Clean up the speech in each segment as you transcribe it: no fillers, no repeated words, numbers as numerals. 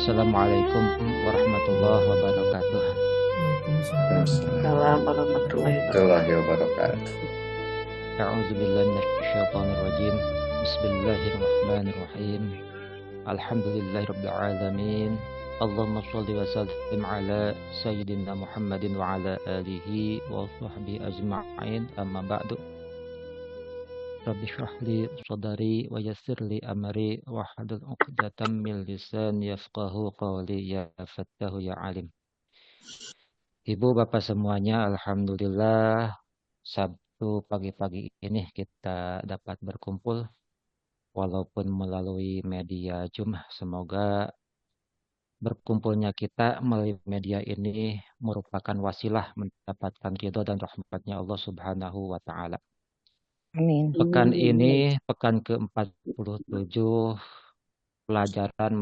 Assalamualaikum warahmatullahi wabarakatuh. Waalaikumsalam Waalaikumsalam warahmatullahi warahmatullahi wabarakatuh. wabarakatuh. A'udzubillahi minasyaitonirrajim. Bismillahirrahmanirrahim. Alhamdulillahirabbil alamin. Allahumma shalli wa sallim ala sayyidina Muhammadin wa ala alihi wa sahbihi ajma'in. Amma ba'du. Rabbi shrah li sadri wa yassir li amri wahlul 'uqdatam min lisani yafqahu qawli ya fattahu ya alim. Ibu bapak semuanya, alhamdulillah Sabtu pagi-pagi ini kita dapat berkumpul walaupun melalui media Zoom. Semoga berkumpulnya kita melalui media ini merupakan wasilah mendapatkan ridho dan rahmatnya Allah Subhanahu wa taala. Amin. Pekan ini pekan ke-47 pelajaran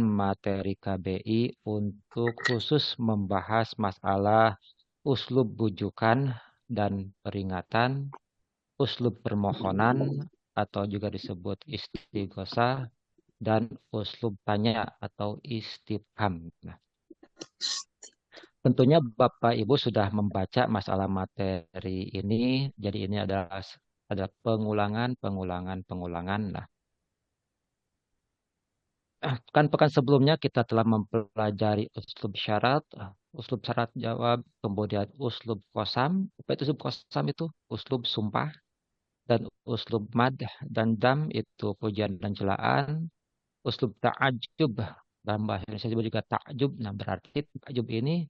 materi KBI untuk khusus membahas masalah uslub bujukan dan peringatan, uslub permohonan atau juga disebut istighosah, dan uslub tanya atau istifham. Nah, tentunya Bapak Ibu sudah membaca masalah materi ini, jadi ini adalah pengulangan. Nah, kan pekan sebelumnya kita telah mempelajari uslub syarat jawab, kemudian uslub kosam. Apa itu uslub kosam itu? Uslub sumpah. Dan uslub mad dan dam itu pujian dan celaan. Uslub ta'ajub, dalam bahasa Indonesia disebut juga ta'jub. Nah, berarti ta'jub ini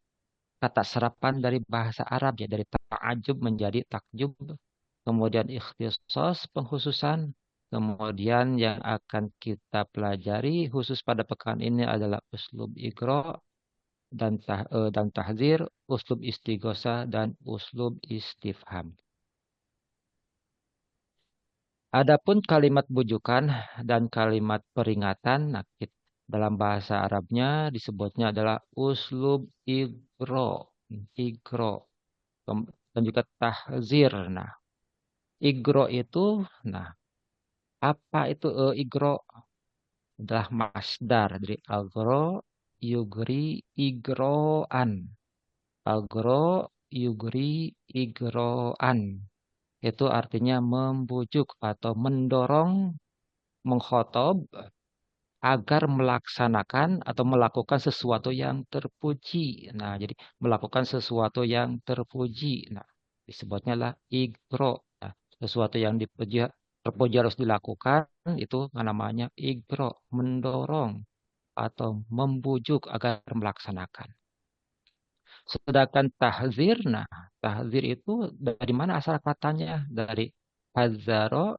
kata serapan dari bahasa Arab ya, dari ta'ajub menjadi takjub. Kemudian ikhtisas, pengkhususan. Kemudian yang akan kita pelajari khusus pada pekan ini adalah uslub igro dan tahzir, uslub istighosa dan uslub istifham. Adapun kalimat bujukan dan kalimat peringatan, nah, dalam bahasa Arabnya disebutnya adalah uslub igro dan juga tahzir. Nah, igro itu, nah, apa itu igro? Adalah masdar dari agro yugri igroan. Agro yugri igroan. Itu artinya membujuk atau mendorong, mengkhotob agar melaksanakan atau melakukan sesuatu yang terpuji. Nah, jadi melakukan sesuatu yang terpuji. Nah, disebutnya lah igro. Nah, sesuatu yang terpuji harus dilakukan, itu namanya igro, mendorong atau membujuk agar melaksanakan. Sedangkan tahzir, nah, tahzir itu dari mana asal katanya? Dari hazaro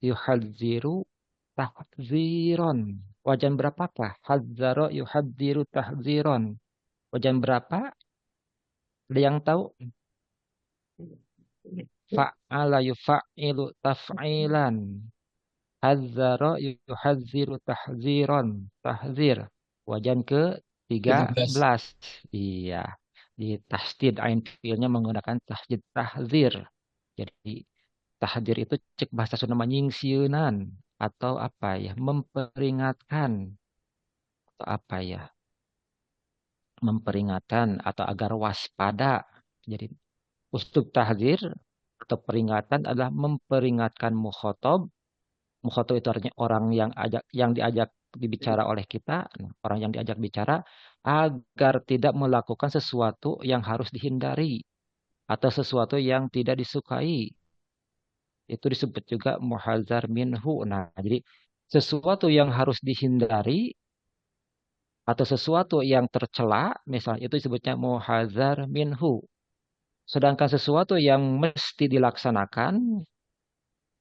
yuhadziru tahziron. Wajan berapakah? Hazaro yuhadziru tahziron. Wajan berapa? Ada yang tahu? Fa'ala yufa'ilu taf'ilan. Hazaro yuhadziru tahziron. Tahzir. Wajan ke 13. 13. Iya. Di tasdid ain fiilnya menggunakan tasdid tahzir. Jadi tahzir itu cek bahasa Sunda nyingsieunan atau apa ya? Memperingatkan atau apa ya? Memperingatkan atau agar waspada. Jadi uslub tahzir atau peringatan adalah memperingatkan mukhotob. Mukhotob itu artinya orang yang diajak dibicara oleh kita, nah, orang yang diajak bicara agar tidak melakukan sesuatu yang harus dihindari atau sesuatu yang tidak disukai. Itu disebut juga muhadzar minhu. Nah, jadi sesuatu yang harus dihindari atau sesuatu yang tercela, misalnya itu disebutnya muhadzar minhu. Sedangkan sesuatu yang mesti dilaksanakan,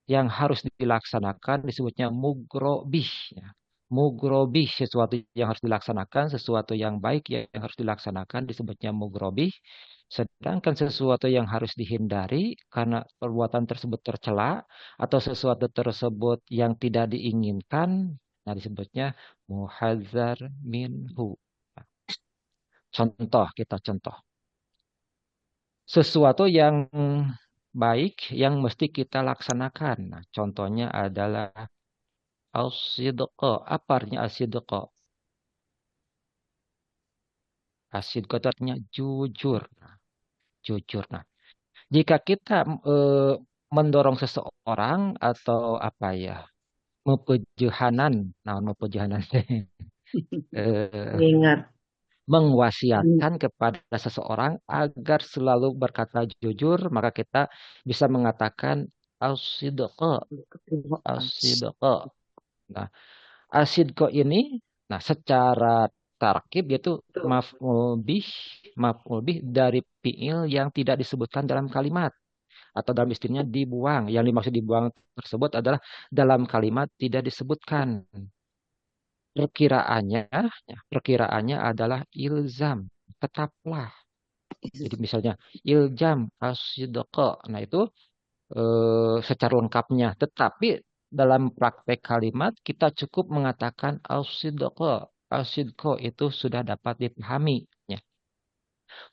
yang harus dilaksanakan disebutnya mugrobih. Ya. Mugrobih, sesuatu yang harus dilaksanakan, sesuatu yang baik yang harus dilaksanakan disebutnya mugrobih. Sedangkan sesuatu yang harus dihindari karena perbuatan tersebut tercela atau sesuatu tersebut yang tidak diinginkan, nah disebutnya muhadzar minhu. Nah, contoh. Sesuatu yang baik yang mesti kita laksanakan. Nah, contohnya adalah As-sidqa. Apa artinya as-sidqa? As-sidqa itu artinya jujur. Jujur. Nah, jika kita mendorong seseorang atau apa ya, mepujuhanan, nah mepujuhanan, eh, Ingat. mengwasiatkan kepada seseorang agar selalu berkata jujur, maka kita bisa mengatakan as-sidqa, as-sidqa. Nah, as-sidqa ini, nah secara tarkib yaitu maf'ul bih dari fiil yang tidak disebutkan dalam kalimat atau dalam istilahnya dibuang. Yang dimaksud dibuang tersebut adalah dalam kalimat tidak disebutkan. Perkiraannya, ya, perkiraannya adalah ilzam, tetaplah. Jadi misalnya iljam asidqa. Nah itu secara lengkapnya. Tetapi dalam praktek kalimat kita cukup mengatakan asidqa. Asidqa itu sudah dapat dipahami. Ya.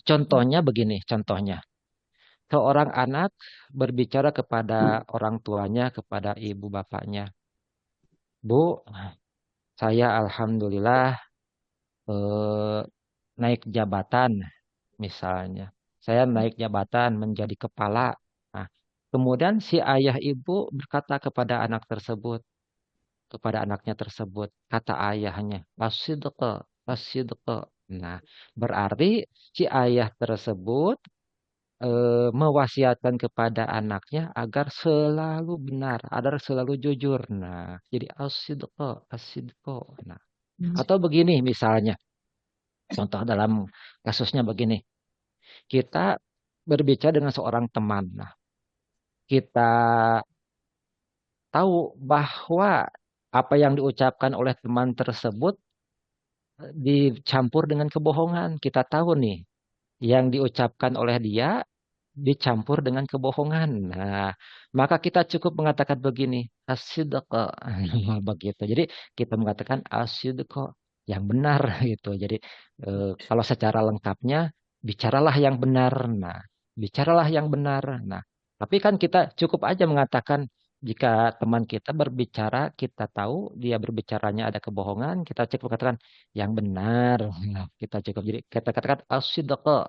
Contohnya begini, contohnya. Seorang anak berbicara kepada orang tuanya, kepada ibu bapaknya. Bu, saya alhamdulillah eh, naik jabatan misalnya. Saya naik jabatan menjadi kepala. Nah, kemudian si ayah ibu berkata kepada anak tersebut, kepada anaknya tersebut, kata ayahnya, asidqa, asidqa. Nah, berarti si ayah tersebut mewasiatkan kepada anaknya agar selalu benar, agar selalu jujur. Nah, jadi asidqa, asidqa. Nah, atau begini misalnya, contoh dalam kasusnya begini, kita berbicara dengan seorang teman. Nah, kita tahu bahwa apa yang diucapkan oleh teman tersebut dicampur dengan kebohongan. Kita tahu nih, yang diucapkan oleh dia dicampur dengan kebohongan. Nah, maka kita cukup mengatakan begini, asidqa. Begitu. Jadi kita mengatakan asidqa yang benar gitu. Jadi kalau secara lengkapnya bicaralah yang benar. Nah, bicaralah yang benar. Nah, tapi kan kita cukup aja mengatakan jika teman kita berbicara, kita tahu dia berbicaranya ada kebohongan, kita cukup katakan yang benar. Nah, kita cukup jadi kita katakan asidqa.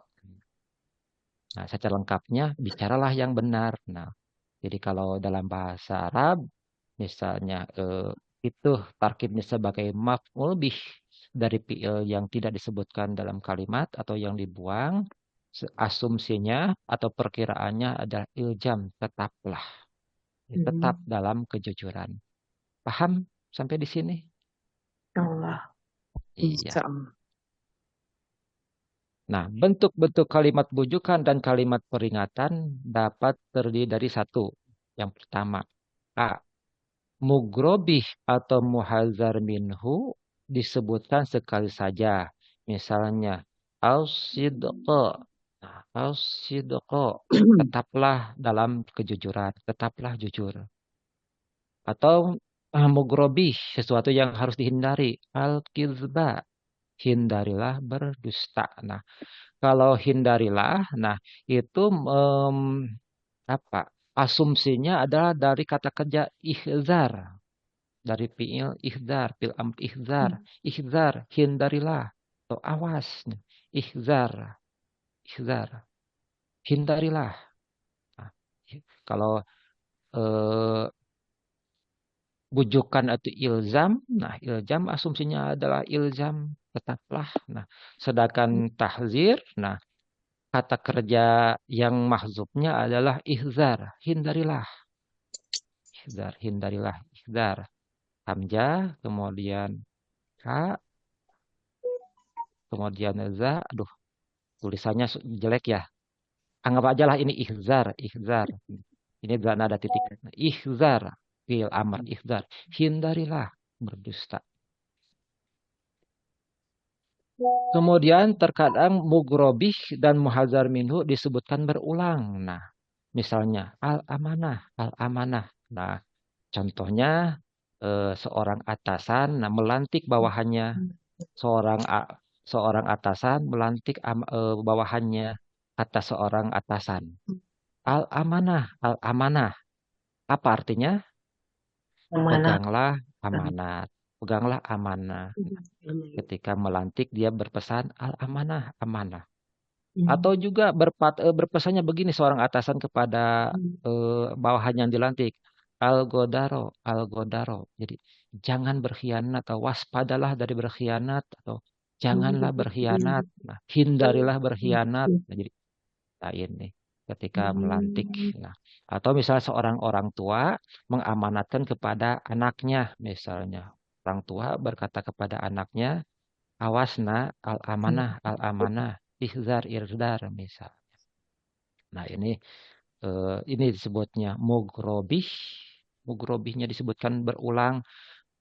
Nah, secara lengkapnya bicaralah yang benar. Nah, jadi kalau dalam bahasa Arab, misalnya itu tarkibnya sebagai maf'ul bih dari fi'il yang tidak disebutkan dalam kalimat atau yang dibuang, asumsinya atau perkiraannya adalah iljam, tetaplah, tetap dalam kejujuran. Paham sampai di sini? Allah. Iya. Nah, bentuk-bentuk kalimat bujukan dan kalimat peringatan dapat terdiri dari satu. Yang pertama, A. Mugrobih atau muhazar minhu disebutkan sekali saja. Misalnya, Al-sidqa. Nah, Al-sidqa. Tetaplah dalam kejujuran. Tetaplah jujur. Atau mugrobih, sesuatu yang harus dihindari. Al-kizba. Hindarilah berdusta. Nah, kalau hindarilah, nah itu apa? Asumsinya adalah dari kata kerja ihzar, dari fi'il amr ihzar, ihzar, hindarilah atau awas, ihzar, ihzar, hindarilah. Nah, kalau eh, bujukan atau ilzam, nah ilzam asumsinya adalah ilzam, tetaplah. Nah, sedangkan tahzir, nah kata kerja yang mahzubnya adalah ihzar, hindarilah. Ihzar, hindarilah, ihzar. Hamzah, kemudian ha, kemudian za. Aduh, tulisannya jelek ya. Anggap aja lah ini ihzar, ihzar. Ini berarti ada titik. Ihzar, fi'il amr, ihzar. Hindarilah berdusta. Kemudian terkadang mugrobih dan muhazar minhu disebutkan berulang. Nah, misalnya al-amanah, al-amanah. Nah, contohnya seorang atasan melantik bawahannya, seorang seorang atasan melantik bawahannya atas seorang atasan. Al-amanah, al-amanah. Apa artinya? Amanah. Peganglah, amanat. Peganglah amanah. Ketika melantik dia berpesan al-amanah, amanah. Atau juga berpesannya begini seorang atasan kepada bawahan yang dilantik. Al-godaro, al-godaro. Jadi jangan berkhianat atau waspadalah dari berkhianat atau janganlah berkhianat. Nah, hindarilah berkhianat. Nah, jadi lain nih ketika melantik. Nah, atau misalnya seorang orang tua mengamanatkan kepada anaknya misalnya. Orang tua berkata kepada anaknya, awas nak, al-amanah, al-amanah, ihzar, irdar misal. Nah, ini disebutnya mugrobih. Mugrobihnya disebutkan berulang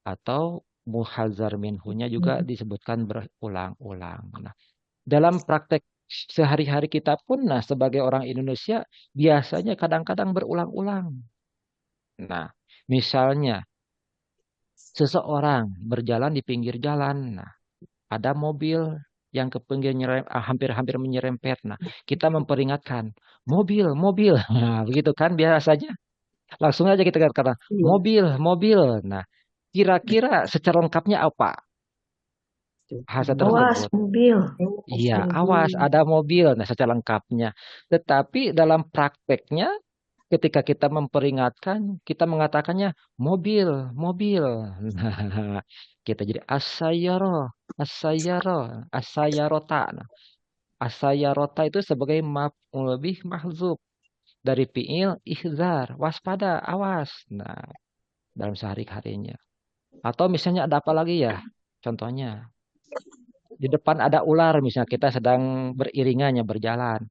atau muhazar minhunya juga disebutkan berulang-ulang. Nah, dalam praktek sehari-hari kita pun, nah sebagai orang Indonesia biasanya kadang-kadang berulang-ulang. Nah, misalnya seseorang berjalan di pinggir jalan, nah ada mobil yang ke pinggir hampir-hampir menyerempet. Nah, kita memperingatkan, mobil, mobil. Nah, begitu kan biasanya. Langsung aja kita katakan, mobil, mobil. Nah, kira-kira secara lengkapnya apa bahasa Awas tersebut? mobil. Iya, awas ada mobil. Nah, secara lengkapnya. Tetapi dalam prakteknya ketika kita memperingatkan, kita mengatakannya mobil, mobil. Nah, kita jadi asayaro, asayaro, asayarota. Nah, asayarota itu sebagai lebih mahzub dari fiil ihzar, waspada, awas. Nah, dalam sehari-harinya. Atau misalnya ada apa lagi ya? Contohnya, di depan ada ular, misalnya kita sedang beriringannya berjalan.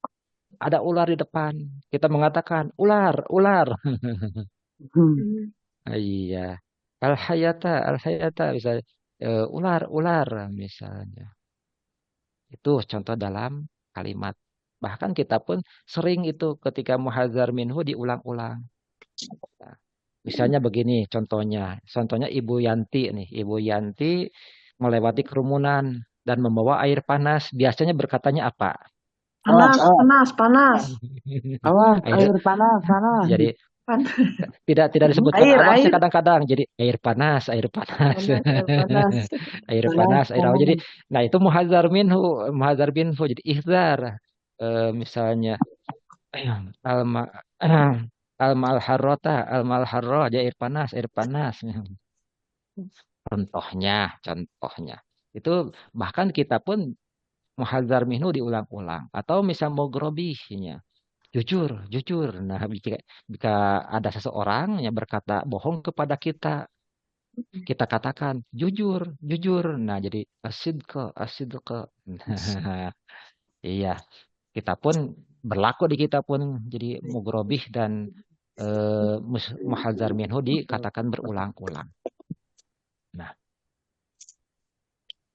Ada ular di depan. Kita mengatakan, ular, ular. Iya. Al hayata bisa ular, ular misalnya. Itu contoh dalam kalimat. Bahkan kita pun sering itu ketika muhadzar minhu diulang-ulang. Nah, misalnya begini contohnya. Contohnya Ibu Yanti nih. Ibu Yanti melewati kerumunan dan membawa air panas. Biasanya berkatanya apa? Panas, panas, panas. Awas, Air, air panas, panas. jadi Panas. tidak disebutkan Air, awasnya air. kadang-kadang. Jadi air panas, air panas. Panas, air panas. Air Panas, panas, air awan. Jadi, panas. nah itu muhadzar minhu, muhadzar minhu. Jadi ihzar. Misalnya alma almalharrota, almalharro, jadi air panas, air panas. Contohnya. Itu bahkan kita pun muhadzar minhu diulang-ulang. Atau misal mugrobihnya. Jujur, jujur. Nah, jika ada seseorang yang berkata bohong kepada kita, kita katakan jujur, jujur. Nah, jadi asidqa, asidqa. Nah, iya, kita pun berlaku di kita pun jadi mugrobih dan muhadzar minhu dikatakan berulang-ulang. Nah,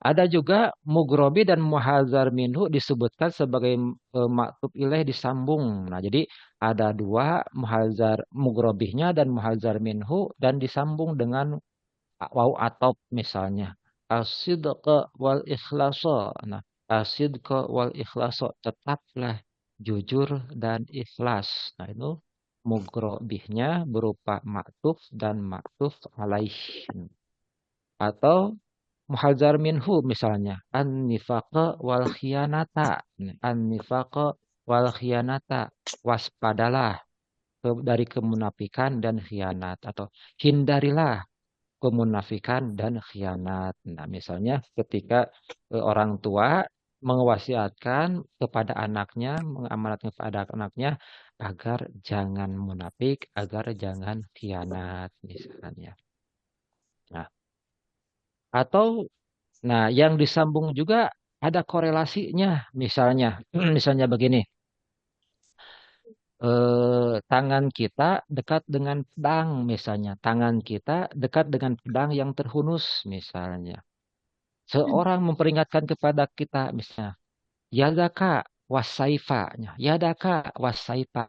ada juga mugrobi dan muhadzar minhu disebutkan sebagai maktub ilaih disambung. Nah, jadi ada dua muhadzar mugrobihnya dan muhadzar minhu dan disambung dengan waw atop misalnya. Asidqa wal ikhlaso. Nah, asidqa wal ikhlaso. Tetaplah jujur dan ikhlas. Nah, itu mugrobihnya berupa maktuf dan maktuf alaih. Atau muhadzar minhu misalnya an-nifaqa wal khiyanata. An-nifaqa wal khiyanata. Waspadalah dari kemunafikan dan khianat atau hindarilah kemunafikan dan khianat. Nah, misalnya ketika orang tua mewasiatkan kepada anaknya, mengamanatkan kepada anaknya agar jangan munafik, agar jangan khianat misalnya. Nah, atau nah, yang disambung juga ada korelasinya. Misalnya begini, tangan kita dekat dengan pedang, misalnya. Tangan kita dekat dengan pedang yang terhunus, misalnya. Seorang memperingatkan kepada kita, misalnya, yadaka wasaifa, yadaka wasaifa.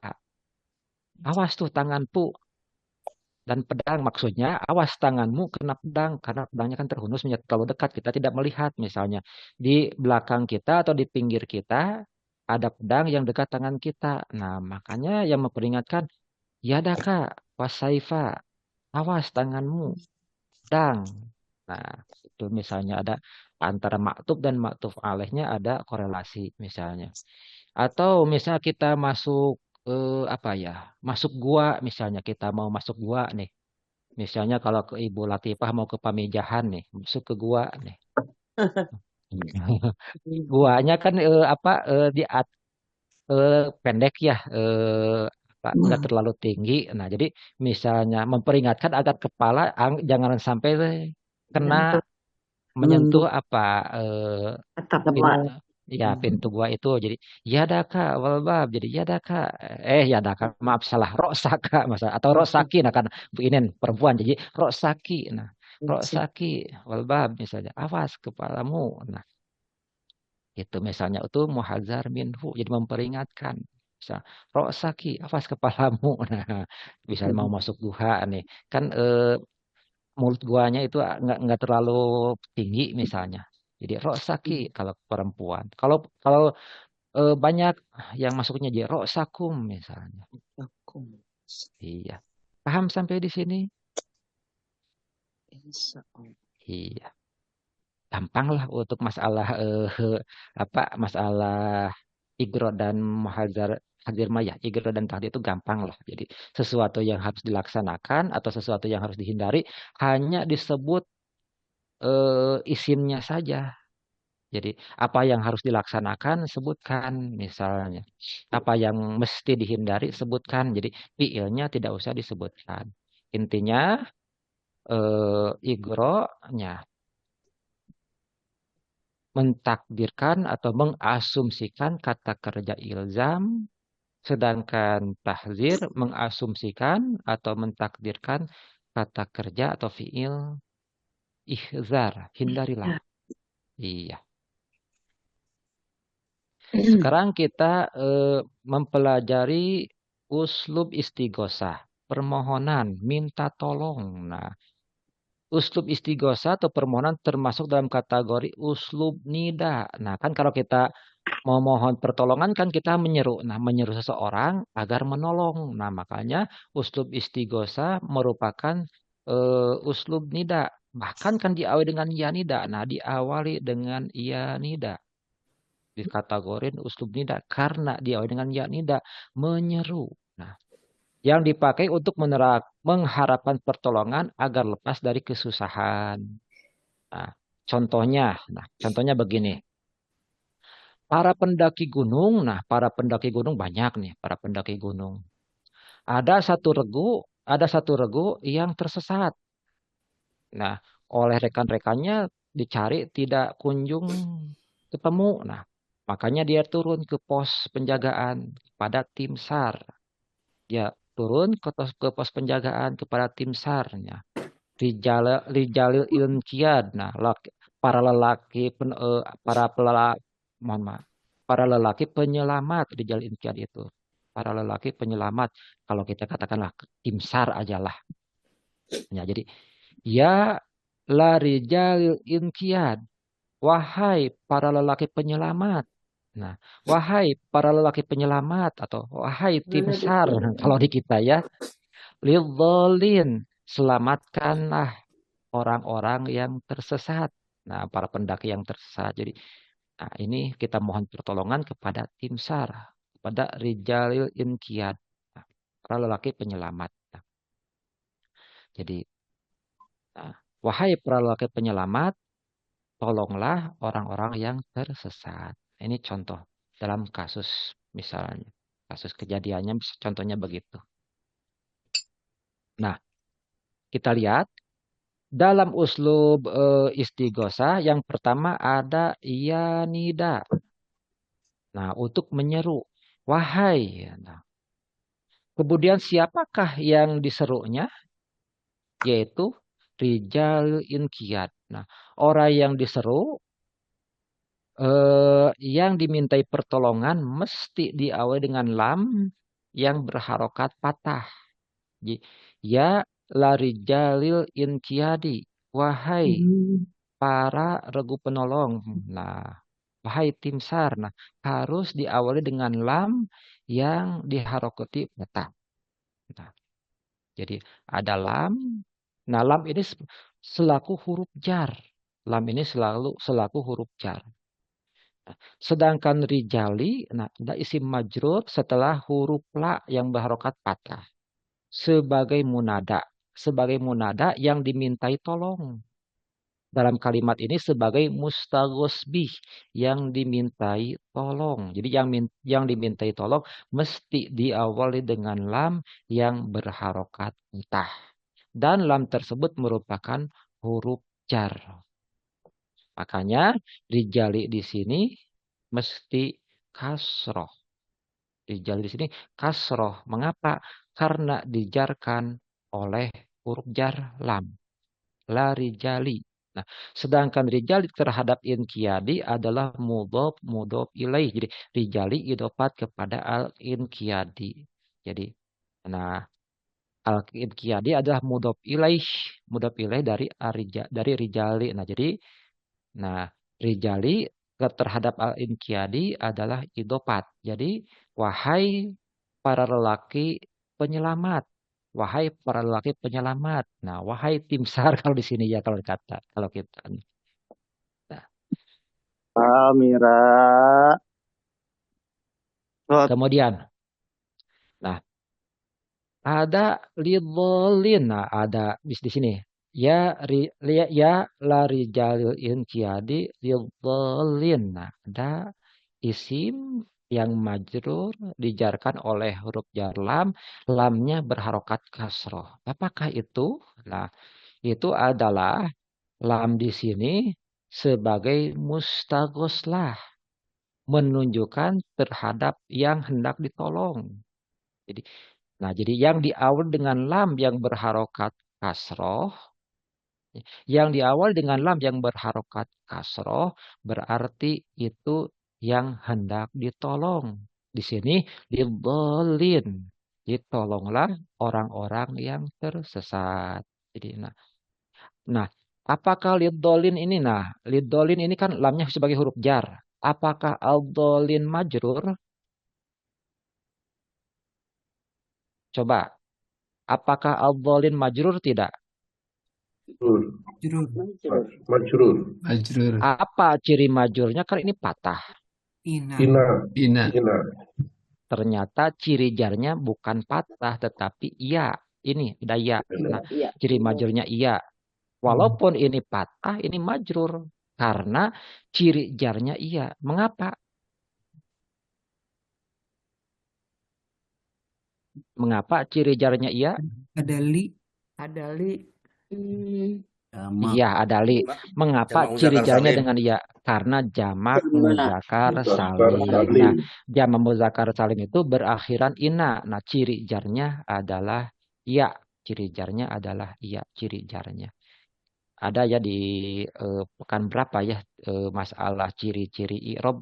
Awas tuh tanganku dan pedang maksudnya awas tanganmu kena pedang karena pedangnya kan terhunus terlalu dekat kita tidak melihat misalnya di belakang kita atau di pinggir kita ada pedang yang dekat tangan kita. Nah, makanya yang memperingatkan ya daka wasaifa awas tanganmu. sedang. Nah, itu misalnya ada antara maktub dan maktuf alaihnya ada korelasi misalnya. Atau misalnya kita masuk apa ya? Masuk gua misalnya kita mau masuk gua nih. Misalnya kalau ke Ibu Latifah mau ke Pamijahan nih, masuk ke gua nih. Guanya kan apa pendek ya, apa, nggak terlalu tinggi. Nah, jadi misalnya memperingatkan agar kepala jangan sampai kena Untuk menyentuh menyentuh apa eh, atap pin, gua. ya pintu gua itu. Jadi ya daka walbab. Jadi ya daka ya daka maaf salah roksaka masa atau rosaki nah kan ini perempuan jadi roksaki. Nah, roksaki walbab misalnya awas kepalamu. Nah, itu misalnya itu muhadzar minhu jadi memperingatkan. Bisa roksaki awas kepalamu. Nah, misalnya mau masuk duha nih kan mulut guanya itu nggak terlalu tinggi misalnya. Jadi roksaki kalau perempuan. Kalau kalau banyak yang masuknya jadi roksakum misalnya. Iya. Paham sampai di sini? Iya. Gampang lah untuk masalah apa masalah igro dan muhadzar hadir maya igro dan tahdir itu gampang lah. Jadi sesuatu yang harus dilaksanakan atau sesuatu yang harus dihindari hanya disebut isimnya saja. Jadi apa yang harus dilaksanakan sebutkan misalnya. Apa yang mesti dihindari sebutkan. Jadi fiilnya tidak usah disebutkan. Intinya igronya mentakdirkan atau mengasumsikan kata kerja ilzam, sedangkan tahzir mengasumsikan atau mentakdirkan kata kerja atau fiil ihzar, hindarilah. Ya. Iya. Sekarang kita mempelajari uslub istighosah, permohonan, minta tolong. Nah, uslub istighosah atau permohonan termasuk dalam kategori uslub nida. Nah, kan kalau kita mau mohon pertolongan kan kita menyeru. Nah, menyeru seseorang agar menolong. Nah, makanya uslub istighosah merupakan uslub nida. Bahkan kan diawali dengan ya nida. Nah, diawali dengan ya nida. Dikategorin uslub nida karena diawali dengan ya nida menyeru. Nah, yang dipakai untuk mengharapkan pertolongan agar lepas dari kesusahan. Nah, contohnya begini. Para pendaki gunung banyak nih, para pendaki gunung. Ada satu regu yang tersesat. Nah, oleh rekan-rekannya dicari tidak kunjung ketemu. Nah, makanya dia turun ke pos penjagaan pada tim SAR. Dia turun ke pos penjagaan kepada tim SAR-nya. Rijalil Ilmkiad. Nah, para lelaki para pelala, mohon maaf, para lelaki penyelamat Rijal Ilmkiad itu. Para lelaki penyelamat. Kalau kita katakanlah tim SAR ajalah. Ya, jadi ya la Rijalil Ilmkiad. Wahai para lelaki penyelamat. Nah, wahai para lelaki penyelamat atau wahai tim SAR kalau di kita ya, lidhalin, selamatkanlah orang-orang yang tersesat. Nah, para pendaki yang tersesat. Jadi, nah ini kita mohon pertolongan kepada tim SAR, kepada Rijalil Inqiyad, nah, para lelaki penyelamat. Nah, jadi, nah, wahai para lelaki penyelamat, tolonglah orang-orang yang tersesat. Ini contoh dalam kasus misalnya, kasus kejadiannya contohnya begitu. Nah, kita lihat dalam uslub istighosah yang pertama ada ya nida. Nah, untuk menyeru, wahai. Nah, kemudian siapakah yang diserunya? Yaitu Rijal Inqiyad. Nah, orang yang diseru, yang dimintai pertolongan mesti diawali dengan lam yang berharokat patah. Ya la rijalil inqiyadi. Wahai para regu penolong. Nah, wahai tim SAR. Nah, harus diawali dengan lam yang diharokati patah. Nah, jadi ada lam. Nah, lam ini selaku huruf jar. Lam ini selaku huruf jar. Sedangkan rijali, nah, ada isim majrur setelah huruf la yang berharokat patah. Sebagai munada. Sebagai munada yang dimintai tolong. Dalam kalimat ini sebagai mustaghos bih yang dimintai tolong. Jadi yang dimintai tolong mesti diawali dengan lam yang berharokat patah. Dan lam tersebut merupakan huruf jar. Makanya rijali di sini mesti kasroh. Rijali di sini kasroh. Mengapa? Karena dijarkan oleh huruf jar lam. La rijali. Nah, sedangkan rijali terhadap inqiyadi adalah mudhof ilaih. Jadi rijali idofat kepada al inqiyadi. Jadi nah al inqiyadi adalah mudhof ilaih dari rijali. Nah, jadi nah rijali terhadap al inqiyadi adalah idofat. Jadi wahai para lelaki penyelamat. Wahai para lelaki penyelamat. Nah, wahai tim SAR kalau di sini ya kalau kita. Nah, Mira. Rod. kemudian, nah ada lidolin. Nah, ada di sini. Ya la rijalil inqiyadi lidolin. Nah, ada isim yang majrur dijarkan oleh huruf jar lam, lamnya berharokat kasroh. Apakah itu? Nah, itu adalah lam di sini sebagai mustaghoslah, menunjukkan terhadap yang hendak ditolong. Jadi, nah, jadi yang diawal dengan lam yang berharokat kasroh, yang diawal dengan lam yang berharokat kasroh berarti itu yang hendak ditolong. Di sini dibolin, ditolonglah orang-orang yang tersesat. Jadi, nah, apakah lidolin ini? Nah, lidolin ini kan lamnya sebagai huruf jar. Apakah aldolin majrur? Coba. Apakah aldolin majrur tidak? Majrur. Majrur. Majrur. Apa ciri majrurnya? Kan ini patah. Ina. Ina. Ina. Ina. Ternyata ciri jarnya bukan patah tetapi iya. Ini ada iya. Nah, ciri majrurnya iya. Walaupun ini patah, ini majrur. Karena ciri jarnya iya. Mengapa? Mengapa ciri jarnya iya? Ada li. Ada li. Iya, ada li. Mengapa Jamak ciri muzakkar jarnya salim. dengan iya? Karena jamak muzakkar Muzakkar salim. salim. Nah, jamak muzakkar salim itu berakhiran ina. Nah, ciri jarnya adalah iya. Ciri jarnya adalah iya. Ciri jarnya. Ada ya di pekan berapa ya masalah ciri-ciri i'rab.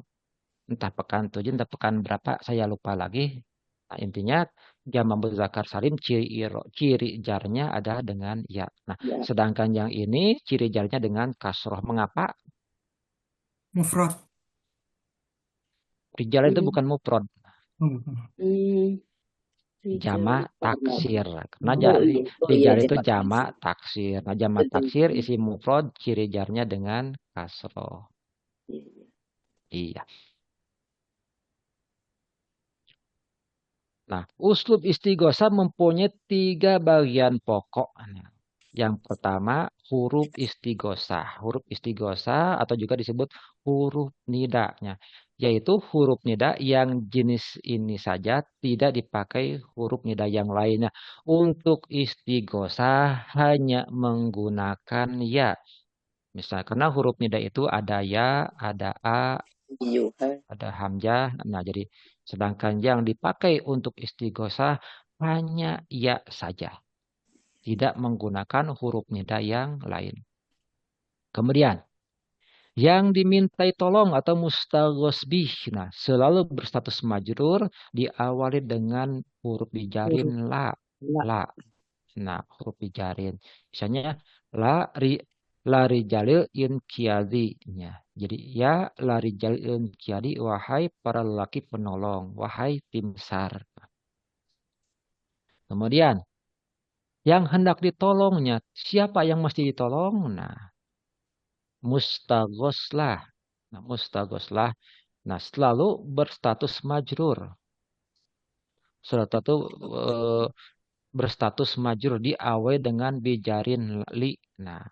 Entah pekan 7, entah pekan berapa, saya lupa lagi. Nah, intinya jamak muzakkar salim ciri jarnya ada dengan ya. Nah, sedangkan yang ini ciri jarnya dengan kasroh. Mengapa? Mufrad. Rijal itu bukan mufrad, jamak taksir. Karena rijal itu jamak taksir. Nah, jamak taksir isi mufrad ciri jarnya dengan kasroh. Iya. Nah, uslub istighosa mempunyai 3 bagian pokok. Yang pertama, huruf istighosa. Huruf istighosa atau juga disebut huruf nidanya. Yaitu huruf nida yang jenis ini saja tidak dipakai huruf nida yang lainnya. Untuk istighosa hanya menggunakan ya. Misalnya, karena huruf nida itu ada ya, ada a, ada hamzah. Nah, jadi sedangkan yang dipakai untuk istighosa hanya ya saja. Tidak menggunakan huruf nida yang lain. Kemudian, yang dimintai tolong atau mustaghos bih. Nah, selalu berstatus majrur diawali dengan huruf dijarin la. La. Nah, huruf dijarin. Misalnya, la rijalil inqiyadi-nya. Jadi, ya la rijalil inqiyadi, wahai para lelaki penolong. Wahai tim SAR. Kemudian, Yang hendak ditolongnya, siapa yang mesti ditolong? Nah, mustagoslah. Nah, mustagoslah. Nah, selalu berstatus majrur. Selalu berstatus majrur diawai dengan bijarin li. Nah,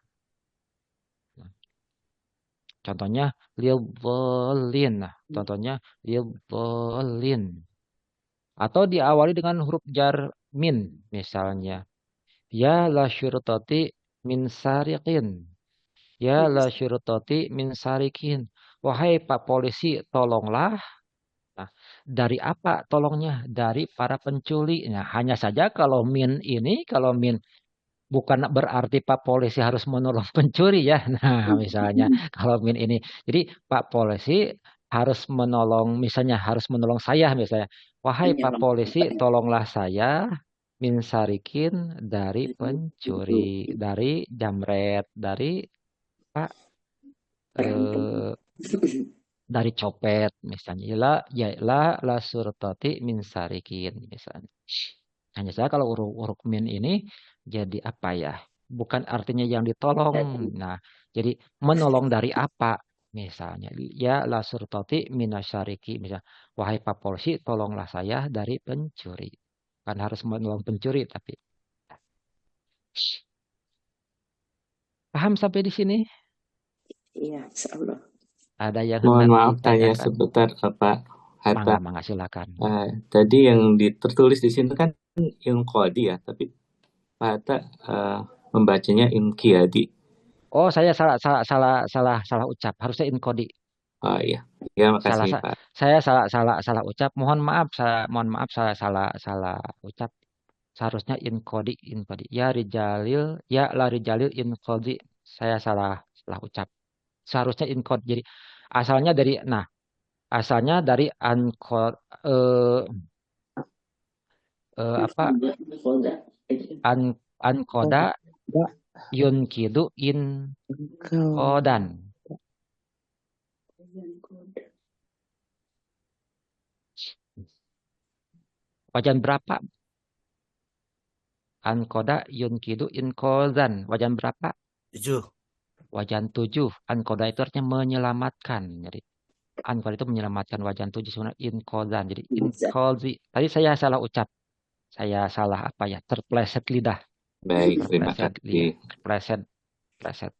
contohnya lidhalin. Nah, contohnya lidhalin. Atau diawali dengan huruf jar min misalnya. Ya la syurutati min sariqin. Ya la syurutati min sarikin. Wahai Pak Polisi, tolonglah. Nah, dari apa tolongnya? Dari para pencuri. Nah, hanya saja kalau min bukan berarti Pak Polisi harus menolong pencuri ya. Nah, misalnya kalau min ini. Jadi Pak Polisi harus menolong, misalnya harus menolong saya misalnya. Wahai Pak Polisi, tolonglah saya min sarikin dari pencuri, dari jamret, dari Pak eh, dari copet misalnya. La surtati min sarikin misalnya. Hanya saja kalau huruf min ini jadi apa ya? Bukan artinya yang ditolong. Nah, jadi menolong dari apa? Misalnya, ya la surtati minasyariki. Misalnya, wahai Pak Polisi, tolonglah saya dari pencuri. Kan harus menolong pencuri, tapi paham sampai di sini? Iya, insya Allah. Ada yang Mohon hendak maaf tanya ditanyakan? sebentar, Pak Hatta. Mangga, silakan. Tadi yang tertulis di sini kan Inqadi ya, tapi Pak Hatta membacanya Inqiyadi. Oh, saya salah ucap. Harusnya inkodi. Oh iya, ya Salah makasih Pak. saya salah ucap. Mohon maaf saya salah ucap. Seharusnya inkodi. Ya la rijalil inkodi. Saya salah ucap. Seharusnya inkod. Jadi asalnya dari ankod apa ankoda yunkidu inkodan. Wajan berapa? Ankoda yunkidu inkodan. Wajan berapa? 7. Wajan 7. Ankoda itu artinya menyelamatkan. Jadi ankoda itu menyelamatkan. Wajan 7 sebenarnya inkodan. Jadi inkozi. Tadi saya salah ucap. Saya salah apa ya? Terpleset lidah. Baik, terima Terpleset kasih. lidah. Pleset.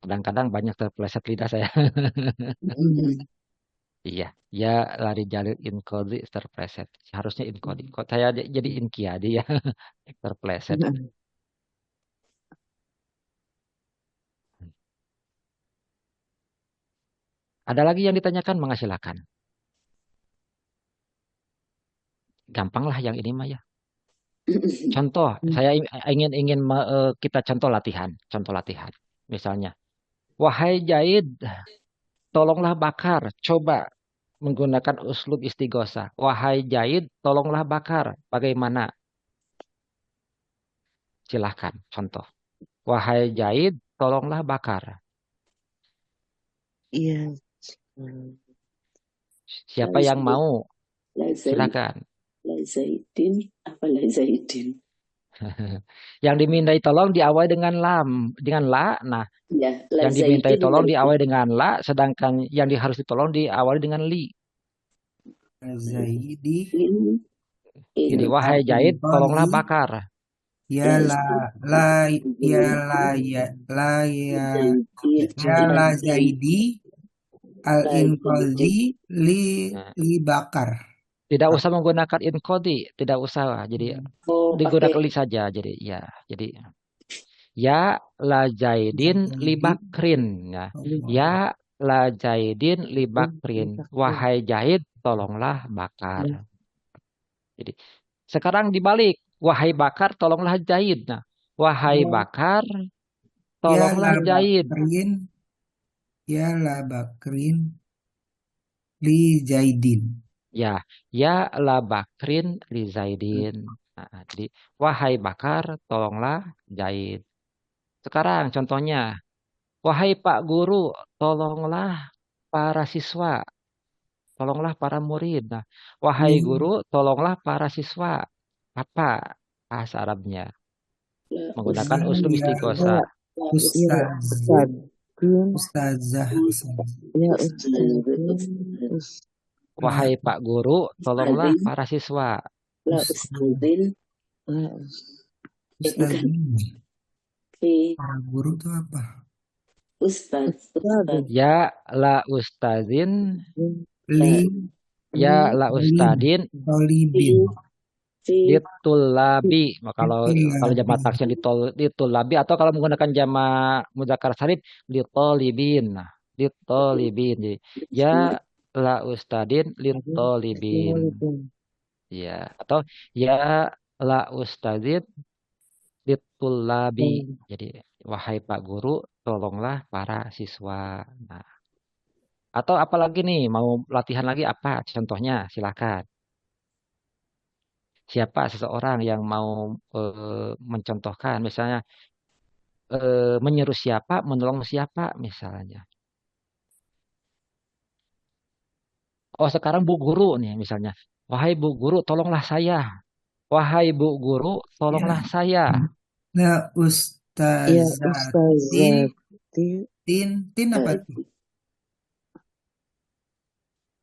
Kadang-kadang banyak terpleset lidah saya. Iya. Ya lari jalur inkodi terpleset. Harusnya inkodi. Kok saya jadi inkiadi ya. Terpleset. Ada lagi yang ditanyakan? Mangga silakan. Gampang lah yang ini mah ya. Contoh, saya ingin kita contoh latihan. Misalnya, wahai Jaid, tolonglah bakar. Coba menggunakan uslub istighosa. Wahai Jaid, tolonglah bakar. Bagaimana? Silahkan, contoh. Wahai Jaid, tolonglah bakar. Iya. Siapa yang mau? Silakan. Lazaidin, apa Lazaidin? Yang dimintai tolong diawali dengan la. Nah, Ya, yang dimintai Lazaidin tolong berarti. diawali dengan la, sedangkan yang harus ditolong diawali dengan li. Zaidi Jadi wahai Jaid, tolonglah al-Inqadhi bakar. ya la Zaidi al-Inqadhi Nah, li bakar. tidak usah menggunakan inkodi, tidak usah. Jadi digunakan li saja. Jadi ya la Jaidin li bakrin. Ya, ya la Jaidin li bakrin. Wahai Jaid, tolonglah bakar. Jadi sekarang dibalik. Wahai bakar, tolonglah Jaid. Nah, wahai bakar, tolonglah Jaid. Ya la bakrin li Zaidin. Ya la bakrin li Zaidin. Nah, jadi wahai bakar, tolonglah Jaid. Sekarang contohnya, wahai Pak Guru, tolonglah para siswa. tolonglah para murid. Nah, wahai Li, guru, tolonglah para siswa. Apa bahasa Arabnya? La Menggunakan Ustaz. uslub ya istighosa. La Ustaz, Ustadzin. Ustazah, Ustaz. Ya Ustadzin. La, Wahai Pak Guru, tolonglah Ustadzin. para siswa. La Ustaz, Ustadzin. Bukan. Ustazin. Fi Para guru itu apa? Ustadz. Ustadz. Ya la ustazin, Li, ya la Tolim, ustadin, Tolibin, Fi ditulabi. Nah, kalau jamak Itulabi, taksir ditulabi atau kalau menggunakan jamak mudzakkar salim ditolibin. Nah, ditolibin. Jadi, ya la ustadin litolibin. Ya, atau ya la ustadin litulabi. Jadi, wahai Pak Guru, tolonglah para siswa. Nah, atau apalagi nih, mau latihan lagi apa? Contohnya, silakan. Siapa seseorang yang mau mencontohkan, misalnya menyeru siapa, menolong siapa, misalnya. Oh, sekarang Bu Guru nih, misalnya. Wahai Bu Guru, tolonglah saya. Wahai Bu Guru, tolonglah ya. saya. La Ya Ustazati, Ustadzati. tin apa tuh?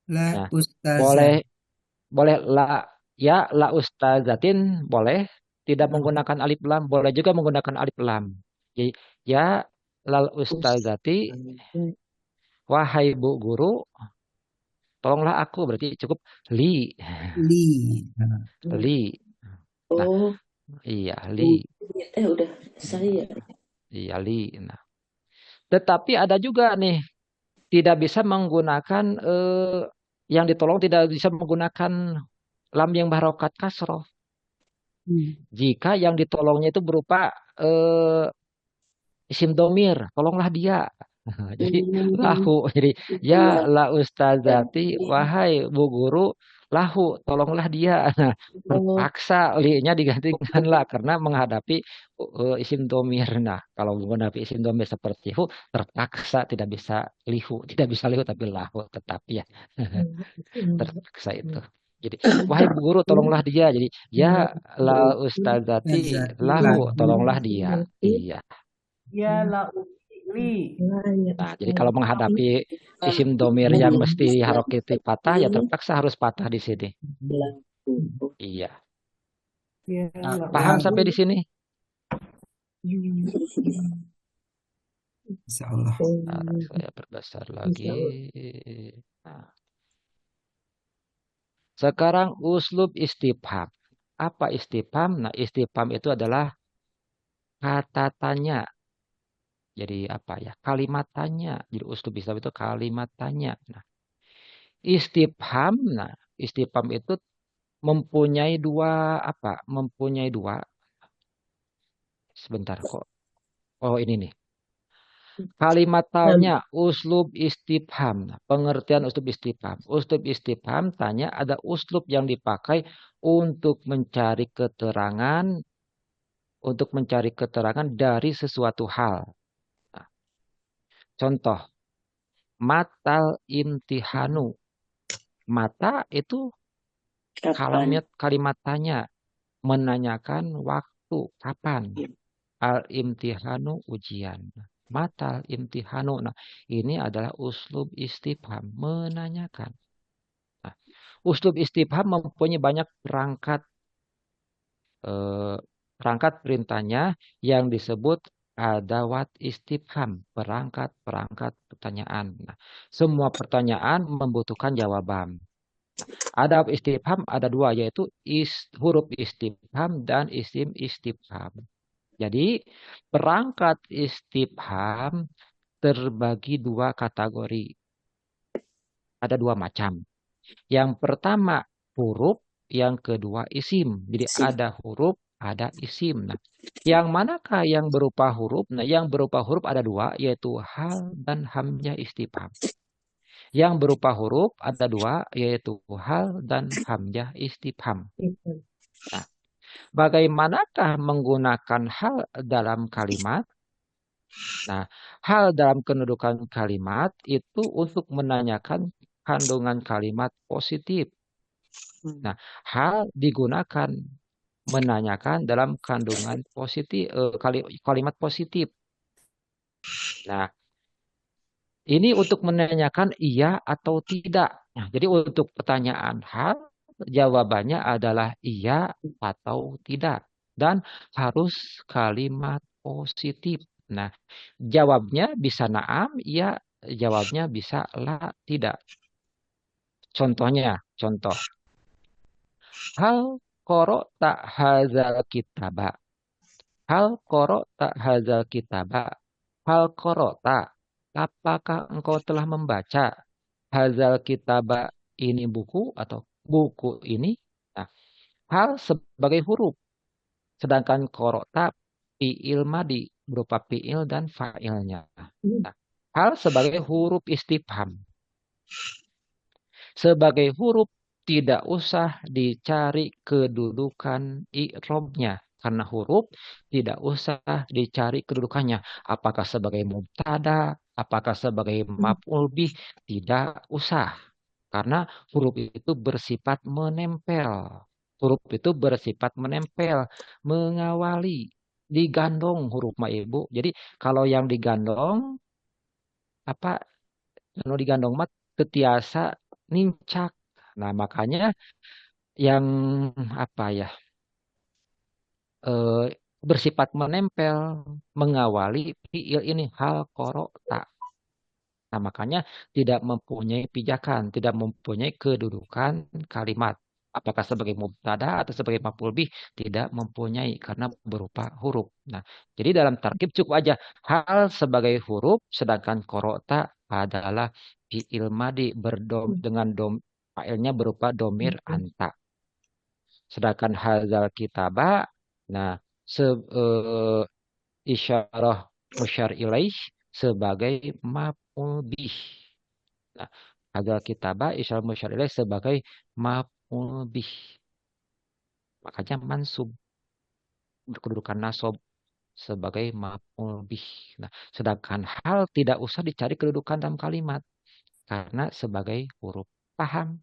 La Nah, Ustazah, boleh boleh ya la ustazatin boleh tidak menggunakan alif lam, boleh juga menggunakan alif lam. Jadi ya lal ustazati, wahai Bu Guru, tolonglah aku, berarti cukup li. Li, Li. Nah, Oh, iya li. udah saya. Iya li. Nah, tetapi ada juga nih tidak bisa menggunakan yang ditolong tidak bisa menggunakan lam yang barokat kasroh. Jika yang ditolongnya itu berupa isim domir, tolonglah dia. Jadi lahu. Jadi ya la ustazati, wahai Bu Guru, lahu, tolonglah dia. Nah, terpaksa li-nya digantikan la karena menghadapi isim domir. Nah, kalau menghadapi isim domir seperti hu, terpaksa tidak bisa lihu, tidak bisa lihu tapi lahu tetap ya. Terpaksa itu. Jadi, wahai Bu Guru, tolonglah dia. Jadi, ya la ustazati, Ustazati lahu, lagi, tolonglah dia. Iya. Ya la li. Nah, jadi kalau menghadapi isim domir yang mesti harokati patah, ya terpaksa harus patah di sini. Iya. Ya Nah, la paham lagu, sampai di sini? Insya Allah. Nah, saya perbesar lagi. Nah, sekarang uslub istifham. Apa istifham? Nah, istifham itu adalah kata tanya. Jadi apa ya? Kalimat tanya. Jadi uslub istifham itu kalimat tanya. Nah, istifham. Nah, istifham itu mempunyai dua apa? Mempunyai dua. Sebentar kok. Oh, ini nih. Kalimat tanya, uslub istifham. Nah, pengertian uslub istifham. Uslub istifham tanya ada uslub yang dipakai untuk mencari keterangan dari sesuatu hal. Nah, contoh, matal imtihanu. Mata itu Kapan? kalimat tanya, menanyakan waktu, kapan. Al imtihanu ujian. Matal imtihanu. Nah, ini adalah uslub istifham, menanyakan. Nah, uslub istifham mempunyai banyak perangkat perintahnya yang disebut adawat istifham, perangkat pertanyaan. Nah, semua pertanyaan membutuhkan jawaban. Adab istifham ada dua, yaitu huruf istifham dan isim istifham. Jadi, perangkat istifham terbagi dua kategori. Ada dua macam. Yang pertama huruf, yang kedua isim. Jadi ada huruf, ada isim. Nah, yang manakah yang berupa huruf? Nah, yang berupa huruf ada dua, yaitu hal dan hamzah istifham. Yang berupa huruf ada dua, yaitu hal dan hamzah istifham. Nah, bagaimanakah menggunakan hal dalam kalimat? Nah, hal dalam kedudukan kalimat itu untuk menanyakan kandungan kalimat positif. Nah, hal digunakan menanyakan dalam kandungan positif, kalimat positif. Nah, ini untuk menanyakan iya atau tidak. Nah, jadi untuk pertanyaan hal, jawabannya adalah iya atau tidak. Dan harus kalimat positif. Nah, jawabnya bisa naam, iya. Jawabnya bisa la, tidak. Contoh. Hal tak hazal kitaba. Hal tak hazal kitaba. Hal tak. Apakah engkau telah membaca hazal kitaba ini buku atau buku ini? Nah, hal sebagai huruf. Sedangkan tak fi'il madi berupa fi'il dan fa'ilnya. Nah, hal sebagai huruf istifham. Sebagai huruf tidak usah dicari kedudukan i'robnya. Karena huruf tidak usah dicari kedudukannya. Apakah sebagai mubtada, apakah sebagai maf'ul bih, tidak usah. Karena huruf itu bersifat menempel. Huruf itu bersifat menempel, mengawali, digandong huruf ma ibu. Jadi kalau yang digandong, apa, kalau digandong mat tetiasa nincak. Nah, makanya yang apa ya, bersifat menempel, mengawali fiil ini hal tak. Nah, makanya tidak mempunyai pijakan, tidak mempunyai kedudukan kalimat. Apakah sebagai mubtada atau sebagai maf'ul bih, tidak mempunyai karena berupa huruf. Nah, jadi dalam tarkib cukup aja hal sebagai huruf, sedangkan tak adalah fiil madi dengan fa'ilnya berupa domir anta. Sedangkan hazal kitaba, nah isyarah musyar ilaih sebagai maf'ul bih. Nah, hazal kitaba isyarah musyar ilaih sebagai maf'ul bih. Makanya mansub berkedudukan nasob sebagai maf'ul bih. Nah, sedangkan hal tidak usah dicari kedudukan dalam kalimat karena sebagai huruf. Paham?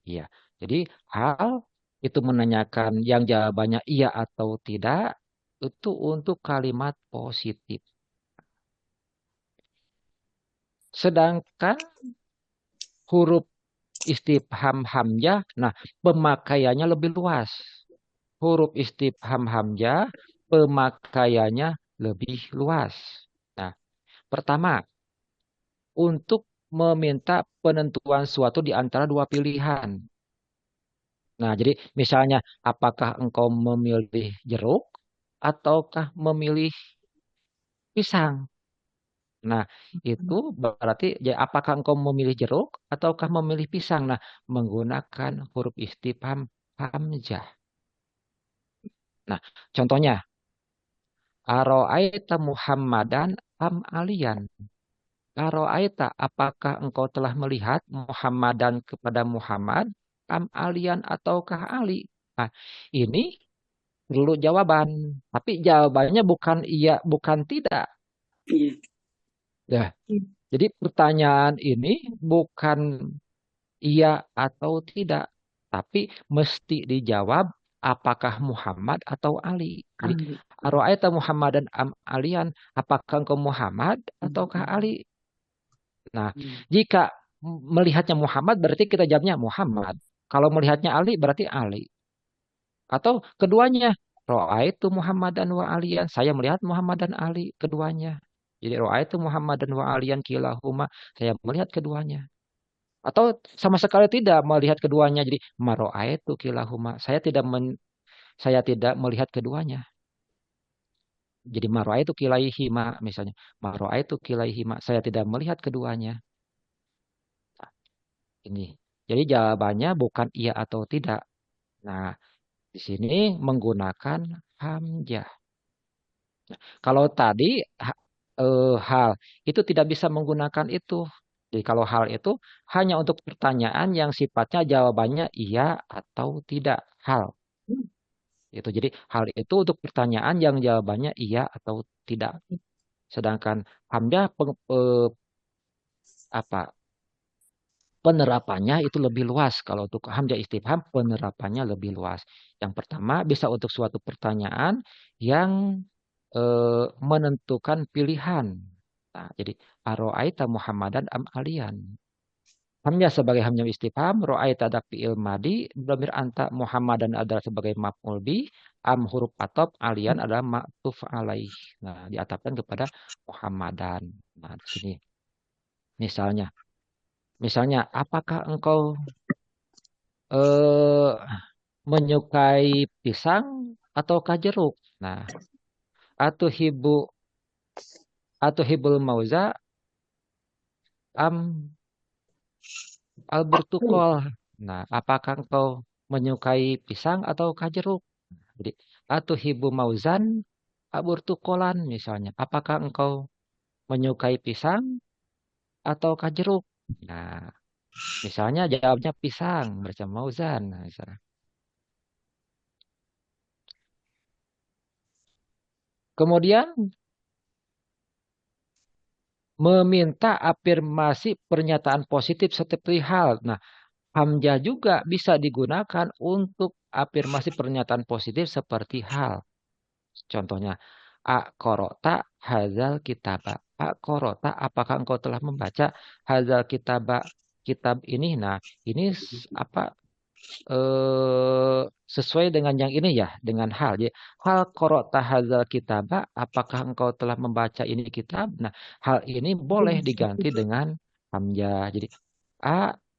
Iya. Jadi hal itu menanyakan yang jawabannya iya atau tidak itu untuk kalimat positif. Sedangkan huruf istifham hamzah, nah pemakaiannya lebih luas. Huruf istifham hamzah pemakaiannya lebih luas. Nah, pertama, untuk meminta penentuan suatu di antara dua pilihan. Nah, jadi misalnya apakah engkau memilih jeruk ataukah memilih pisang? Nah, itu berarti ya apakah engkau memilih jeruk ataukah memilih pisang? Nah, menggunakan huruf istifham hamzah. Nah, contohnya Aro'aita Muhammadan am aliyan. Aro'aita, apakah engkau telah melihat Muhammadan kepada Muhammad am aliyan ataukah Ali? Nah, ini perlu jawaban. Tapi jawabannya bukan iya, bukan tidak. Iya. Ya. Jadi pertanyaan ini bukan iya atau tidak. Tapi mesti dijawab apakah Muhammad atau Ali. Jadi, Aro'aita Muhammadan am aliyan, apakah engkau Muhammad ataukah Ali? Nah, jika melihatnya Muhammad berarti kita jawabnya Muhammad. Kalau melihatnya Ali berarti Ali. Atau keduanya. Ro'aitu Muhammadan wa aliyan. Saya melihat Muhammad dan Ali keduanya. Jadi ro'aitu Muhammadan wa aliyan kilahuma. Saya melihat keduanya. Atau sama sekali tidak melihat keduanya. Jadi maro'aitu kilahuma. Saya tidak melihat keduanya. Jadi maro'aitu kilaihima misalnya. Maro'aitu kilaihima. Saya tidak melihat keduanya. Nah, ini. Jadi jawabannya bukan iya atau tidak. Nah, di sini menggunakan hamzah. Nah, kalau tadi hal itu tidak bisa menggunakan itu. Jadi kalau hal itu hanya untuk pertanyaan yang sifatnya jawabannya iya atau tidak. Hal. Itu jadi hal itu untuk pertanyaan yang jawabannya iya atau tidak. Sedangkan hamzah apa penerapannya itu lebih luas. Kalau untuk hamzah istifham penerapannya lebih luas. Yang pertama bisa untuk suatu pertanyaan yang menentukan pilihan. Nah, jadi aro'aita Muhammadan am alian. Hamzah sebagai hamzah istifham, ro'aita ada fi'il madi, dhamir anta Muhammadan adalah sebagai maf'ul bi, am huruf atop, alian adalah ma'tuf alaih. Nah, diatapkan kepada Muhammadan. Nah, di sini misalnya apakah engkau eh menyukai pisang ataukah jeruk? Nah, atuhibu atuhibul mauza am albertukol. Nah, apakah engkau menyukai pisang ataukah jeruk? Jadi, atuhibu mauzan aburtukolan misalnya. Apakah engkau menyukai pisang ataukah jeruk? Nah, misalnya jawabnya pisang bersama mauzan. Nah, misalnya. Kemudian meminta afirmasi pernyataan positif seperti hal. Nah, hamzah juga bisa digunakan untuk afirmasi pernyataan positif seperti hal. Contohnya, korota hazal kitaba. Korota, apakah engkau telah membaca hazal kitaba, kitab ini? Nah, ini apa sesuai dengan yang ini ya, dengan hal. Jadi, hal korota hazal kitaba, apakah engkau telah membaca ini kitab? Nah, hal ini boleh diganti dengan hamzah. Jadi,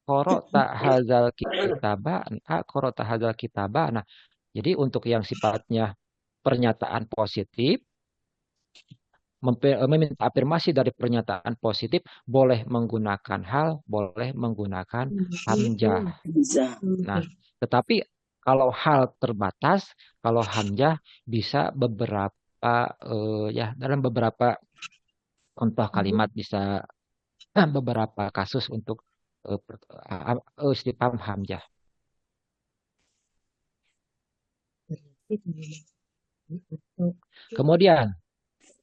korota hazal kitaba, korota hazal kitaba. Nah, jadi untuk yang sifatnya pernyataan positif, meminta afirmasi dari pernyataan positif, boleh menggunakan hal, boleh menggunakan hamzah. Nah, tetapi kalau hal terbatas, kalau hamzah bisa beberapa ya dalam beberapa contoh kalimat bisa beberapa kasus untuk istifham hamzah. Kemudian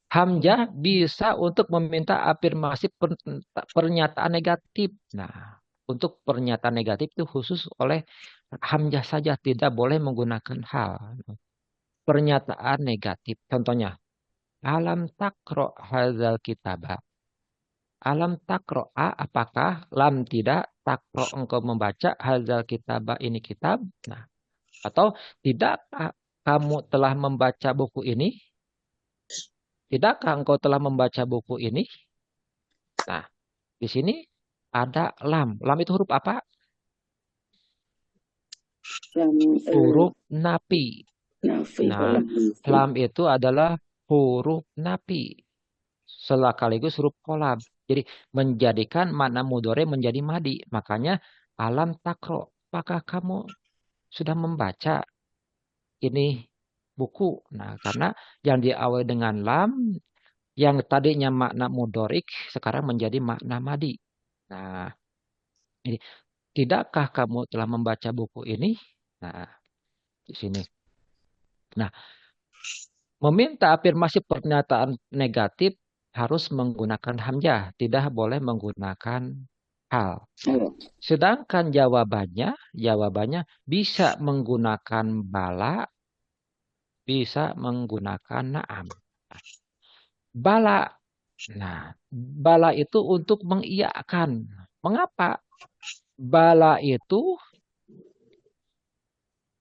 hamzah bisa untuk meminta afirmasi pernyataan negatif. Nah, untuk pernyataan negatif itu khusus oleh hamzah saja, tidak boleh menggunakan hal. Pernyataan negatif, contohnya, alam takro hadzal kitaba. Alam takro, apakah? Lam tidak, takro engkau membaca hadzal kitaba ini kitab. Nah, atau tidak kamu telah membaca buku ini? Tidakkah engkau telah membaca buku ini? Nah, di sini ada lam. Lam itu huruf apa? Huruf nafi. Nah, lam itu adalah huruf nafi. Sekaligus huruf kolab. Jadi menjadikan makna mudhari menjadi madi. Makanya alam takro. Apakah kamu sudah membaca ini buku? Nah, karena yang diawali dengan lam, yang tadinya makna mudorik sekarang menjadi makna madi. Nah, ini tidakkah kamu telah membaca buku ini? Nah, di sini. Nah, meminta afirmasi pernyataan negatif harus menggunakan hamzah, tidak boleh menggunakan hal. Sedangkan jawabannya bisa menggunakan bala, bisa menggunakan na'am. Bala. Nah, bala itu untuk mengiyakan. Mengapa? Bala itu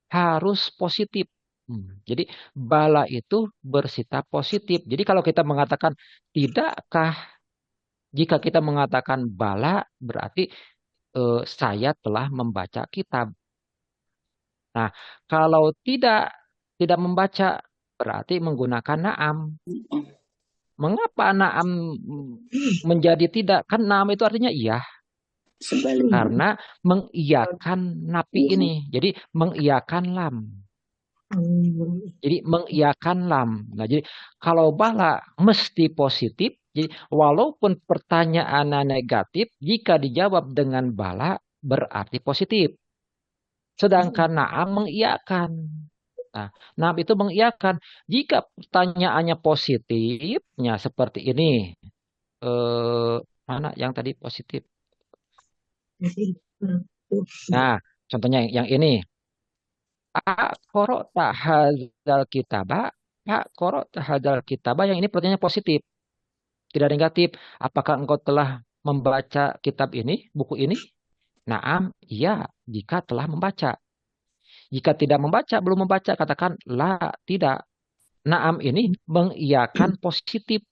harus positif. Jadi bala itu bersifat positif. Jadi kalau kita mengatakan tidakkah, jika kita mengatakan bala berarti saya telah membaca kitab. Nah, kalau tidak membaca berarti menggunakan na'am. Mengapa na'am menjadi tidak? Kan na'am itu artinya iya. Karena mengiyakan napi ini. Jadi mengiyakan lam. Jadi mengiyakan lam. Nah, jadi kalau bala mesti positif. Jadi walaupun pertanyaannya negatif, jika dijawab dengan bala berarti positif. Sedangkan na'am mengiyakan. Nah, na'am itu mengiyakan. Jika pertanyaannya positifnya seperti ini. Mana yang tadi positif? Nah, contohnya yang ini. Qara'ta hadzal kitaba. Qara'ta hadzal kitaba. Yang ini pertanyaannya positif, tidak negatif. Apakah engkau telah membaca kitab ini, buku ini? Naam, iya, jika telah membaca. Jika tidak membaca, belum membaca, katakan la, tidak. Naam ini mengiyakan positif.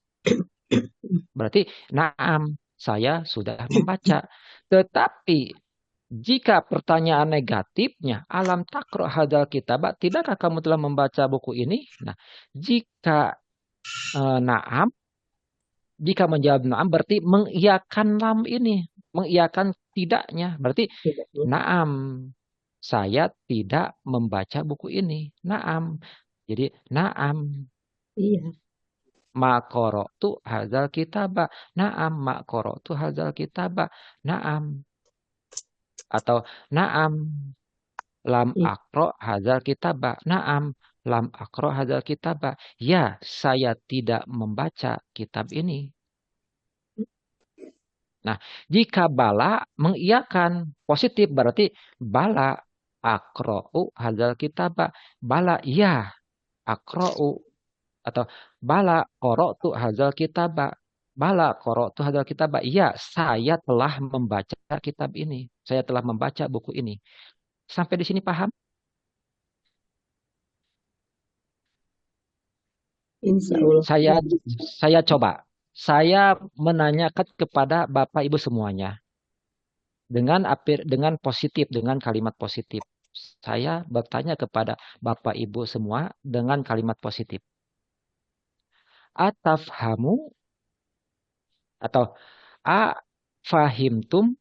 Berarti naam, saya sudah membaca. Tetapi jika pertanyaan negatifnya, alam takro hadal kitabah, tidakkah kamu telah membaca buku ini? Nah, jika naam, jika menjawab naam berarti mengiyakan lam ini, mengiyakan tidaknya. Berarti naam, saya tidak membaca buku ini. Naam. Jadi naam. Iya. Ma tu hadzal kitabah. Naam, ma tu hadzal kitabah. Naam. Atau naam, lam akro hadzal kitabah. Naam, lam akro hadzal kitabah. Ya, saya tidak membaca kitab ini. Nah, jika bala mengiyakan positif berarti bala akro'u hadzal kitabah. Bala ya akro'u. Atau bala qara'tu hadzal kitabah. Bala qara'tu hadzal kitabah. Iya, saya telah membaca kitab ini. Saya telah membaca buku ini. Sampai di sini paham? Insya Allah. Saya coba. Saya menanyakan kepada Bapak Ibu semuanya dengan positif, dengan kalimat positif. Saya bertanya kepada Bapak Ibu semua dengan kalimat positif. Atafhamu atau fahimtum,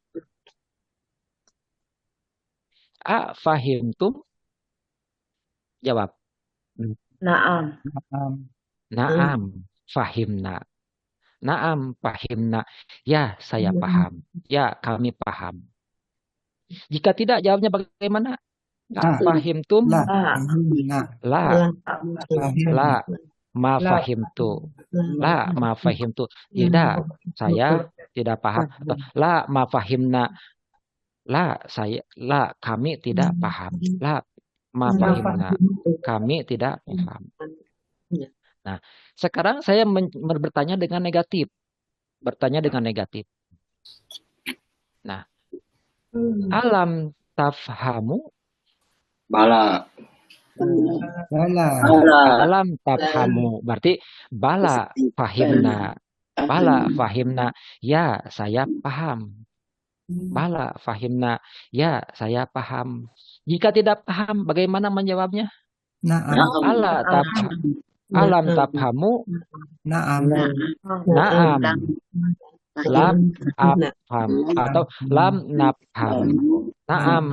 fahimtum, jawab. Naam. Naam, fahimna. Naam, fahimna. Ya, saya paham. Ya, kami paham. Jika tidak, jawabnya bagaimana? Fahimtum? La. Ma fahimtu. La, ma fahimtu. Tidak, saya tidak paham. La, ma fahimna. La, kami tidak paham. La, ma fahimna. Kami tidak paham. Nah, sekarang saya bertanya dengan negatif. Bertanya dengan negatif. Nah, alam tafhamu? Bala. Alam tafhamu. Berarti bala fahimna. Bala fahimna. Ya, saya paham. Bala fahimna. Ya, saya paham. Jika tidak paham, bagaimana menjawabnya? Alam tafhamu. Naam. Lam afham atau lam nafham. Naam,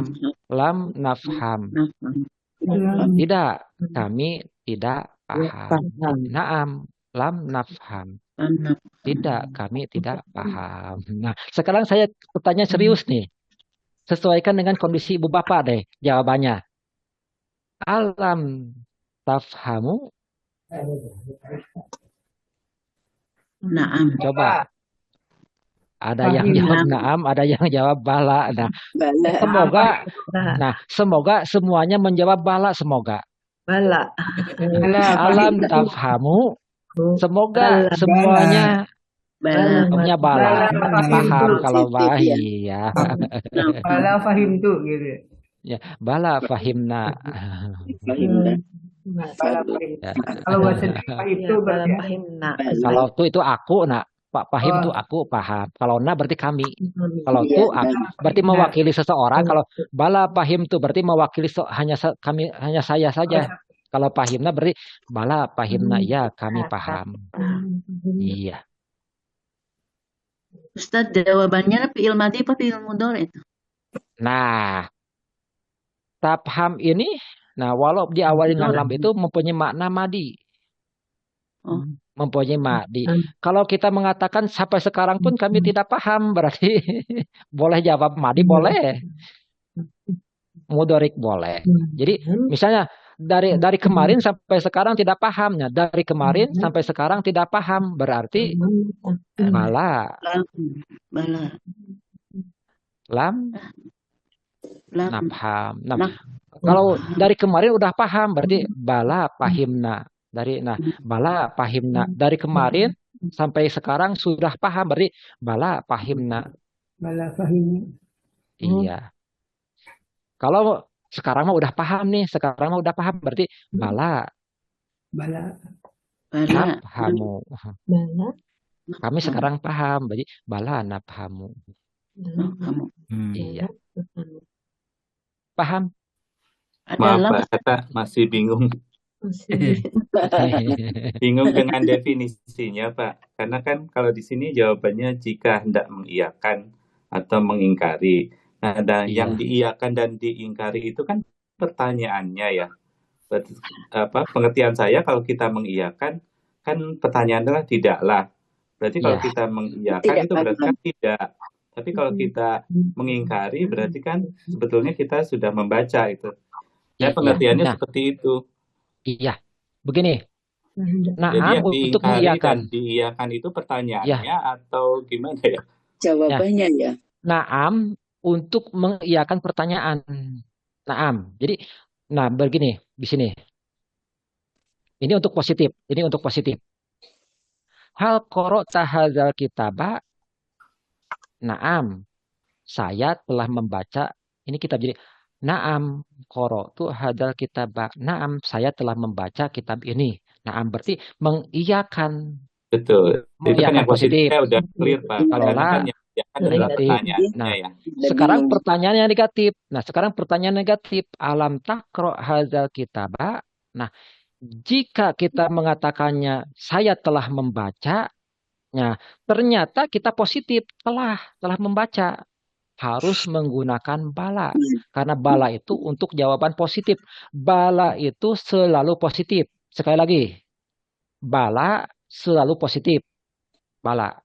lam nafham. Tidak, kami tidak paham. Naam, lam nafham. Tidak, kami tidak paham. Nah, sekarang saya bertanya serius nih. Sesuaikan dengan kondisi ibu bapak deh jawabannya. Alam tafhamu? Naam. Coba. Ada yang jawab naam, ada yang jawab bala. Nah, semoga semuanya menjawab bala, semoga. Bala. Alam tafhamu. Semoga semuanya punya bala. Paham kalau baik ya. Bala fahim tuh gitu. Ya, bala fahimna. Bala fahim. Kalau bahasa fahim itu berarti Fahimna. Kalau itu aku, nak. Pak Fahim tuh aku paham. Kalau na berarti kami. Kalau tuh aku, berarti mewakili seseorang. Kalau bala Fahim tuh berarti mewakili hanya saya saja. Kalau Fahimna berarti bala Fahimna, ya kami paham. Iya. Ustaz, jawabannya fi'il madhi apa fi'il mudhari itu? Nah, tafham ini, walau diawali dengan lam itu mempunyai makna madi. Mempunyai madi. Kalau kita mengatakan sampai sekarang pun kami tidak paham, berarti boleh jawab madi, boleh. Mudhorik boleh. Jadi misalnya dari kemarin sampai sekarang tidak pahamnya. Dari kemarin sampai sekarang tidak paham. Berarti bala, Lam. Bala. lam, Lam. nafham. Nah, Nak. kalau dari kemarin udah paham, berarti bala pahimna. Bala pahimna. Dari kemarin sampai sekarang sudah paham, berarti bala pahimna. Bala fahim. Iya. Kalau sekarang mah udah paham nih, sekarang mah udah paham, berarti bala Bala. Bala. nafhamu. Kami sekarang paham, berarti bala nafhamu. Kamu. Iya. Paham? Maaf Adalah Pak, kata masih bingung. Bingung dengan definisinya Pak. Karena kan kalau di sini jawabannya jika hendak mengiyakan atau mengingkari. Nah, yang Iya. diiyakan dan diingkari itu kan pertanyaannya ya. Berarti, pengertian saya kalau kita mengiyakan kan pertanyaan adalah tidaklah. Berarti kalau Iya. kita mengiyakan tidak itu berarti kan tidak. Tapi kalau kita mengingkari berarti kan sebetulnya kita sudah membaca itu. Saya Iya. pengertiannya Nah, seperti itu. iya. Begini. Jadi Naam yang untuk diingkari dan mengiyakan. diiyakan itu Ya. pertanyaannya atau gimana ya? jawabannya ya. Naam untuk mengiyakan pertanyaan. Naam. Jadi, nah begini di sini. Ini untuk positif. Ini untuk positif. Hal qara'ta hadzal kitaba? Naam. Saya telah membaca ini kitab. Jadi, naam qara'tu hadzal kitaba. Naam, saya telah membaca kitab ini. Naam berarti mengiyakan. Betul. Itu kan Mengiyakan yang positif positif. saya udah clear Pak. Kalau Karena kan la yang diiyakan adalah negatif. pertanyaannya Nah, ya. sekarang pertanyaan yang negatif. Nah, sekarang pertanyaan negatif. Alam takro hadzal kitaba. Nah, jika kita mengatakannya saya telah membaca, nah, ternyata kita positif telah membaca. Harus menggunakan bala. Karena bala itu untuk jawaban positif. Bala itu selalu positif. Sekali lagi. Bala selalu positif. Bala.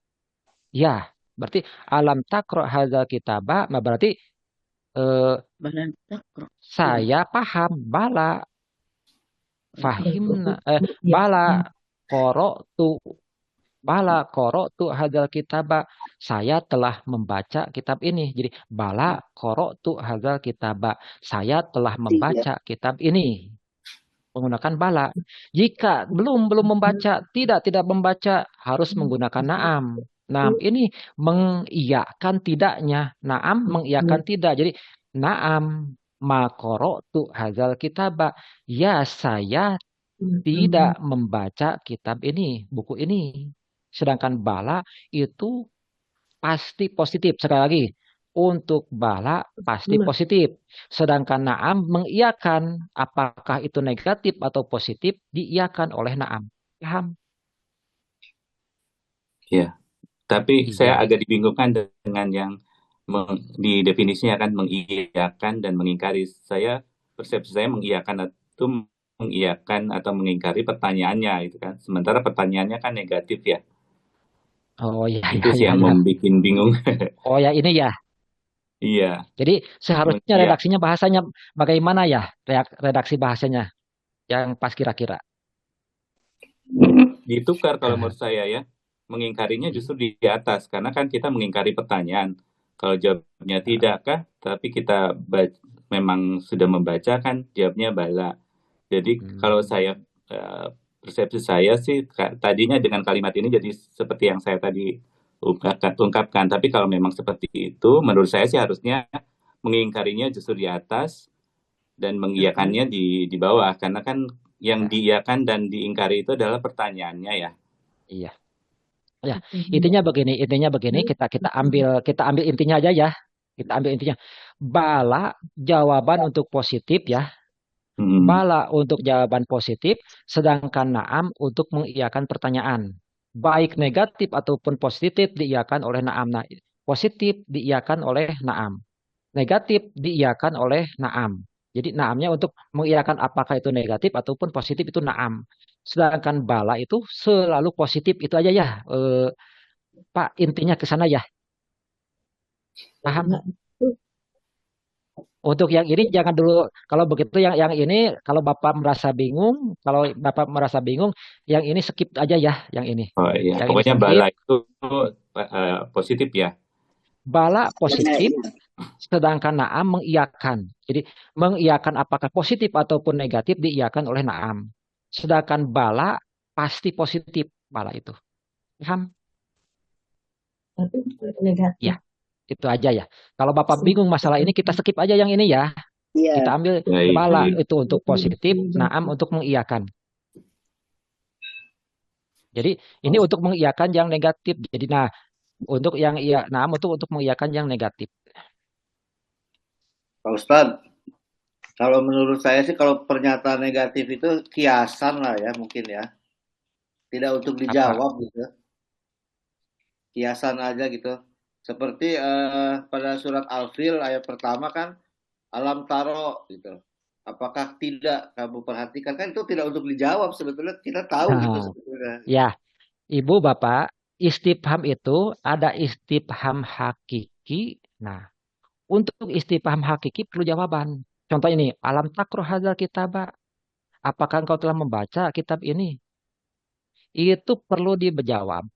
Ya, berarti alam takro hadzal kitaba. Nah, berarti Bala takro. saya paham bala fahimna bala qara'tu hadzal kitaba. Saya telah membaca kitab ini. Jadi bala qara'tu hadzal kitaba. Saya telah membaca kitab ini. Menggunakan bala. Jika belum membaca, tidak membaca, harus menggunakan naam. Naam ini mengiyakan tidaknya. Naam mengiyakan tidak. Jadi naam ma qara'tu hadzal kitaba. Ya, saya tidak membaca kitab ini, buku ini. Sedangkan bala itu pasti positif. Sekali lagi, untuk bala pasti positif. Sedangkan naam mengiyakan. Apakah itu negatif atau positif, diiyakan oleh naam. Paham? Ya. Tapi saya Iya. agak dibingungkan dengan yang di definisinya kan mengiyakan dan mengingkari. Persepsi saya mengiyakan itu mengiyakan atau mengingkari pertanyaannya itu kan. Sementara pertanyaannya kan negatif ya. Oh ya, Itu sih yang membuat bingung. Oh ya, ini ya. Iya. Jadi seharusnya redaksinya bahasanya bagaimana ya? Redaksi bahasanya yang pas kira-kira. Ditukar kalau menurut saya ya. Mengingkarinya justru di atas. Karena kan kita mengingkari pertanyaan. Kalau jawabnya tidakkah, tapi kita memang sudah membaca kan, jawabnya bala. Jadi kalau saya persepsi saya sih tadinya dengan kalimat ini jadi seperti yang saya tadi ungkapkan. Tapi kalau memang seperti itu, menurut saya sih harusnya mengingkarinya justru di atas dan mengiyakannya di bawah. Karena kan yang diiyakan dan diingkari itu adalah pertanyaannya ya. Iya. Ya, intinya begini, kita ambil intinya aja ya. Kita ambil intinya. Bala jawaban untuk positif ya. Bala untuk jawaban positif, sedangkan naam untuk mengiyakan pertanyaan. Baik negatif ataupun positif diiyakan oleh naam. Nah, positif diiyakan oleh naam. Negatif diiyakan oleh naam. Jadi naamnya untuk mengiyakan apakah itu negatif ataupun positif itu naam. Sedangkan bala itu selalu positif, itu aja ya. Pak, intinya ke sana ya. Paham? Untuk yang ini jangan dulu. Kalau begitu yang ini kalau Bapak merasa bingung, yang ini skip aja ya, yang ini. Oh iya, Yang ini pokoknya skip. bala itu positif ya. Bala Bala positif, iya. sedangkan naam mengiyakan. Jadi mengiyakan apakah positif ataupun negatif diiyakan oleh naam. Sedangkan bala pasti positif bala itu. Paham? Tapi negatif. Ya, itu aja ya. Kalau Bapak bingung masalah ini kita skip aja yang ini ya. Iya. Kita ambil Baik, bala baik. itu untuk positif, naam untuk mengiyakan. Jadi ini untuk mengiyakan yang negatif. Jadi nah, untuk yang iya, naam untuk mengiyakan yang negatif. Pak Ustadz, kalau menurut saya sih kalau pernyataan negatif itu kiasan lah ya mungkin ya. Tidak untuk Apa? dijawab gitu. Kiasan aja gitu. Seperti pada surat Al-Fil ayat pertama kan alam taro gitu. Apakah tidak kamu perhatikan kan itu tidak untuk dijawab sebetulnya kita tahu gitu Nah, sebetulnya. ya, Ibu Bapak, istifham itu ada istifham hakiki. Nah, untuk istifham hakiki perlu jawaban. Contoh ini, alam takro hadzal kitaba. Apakah engkau telah membaca kitab ini? Itu perlu dijawab.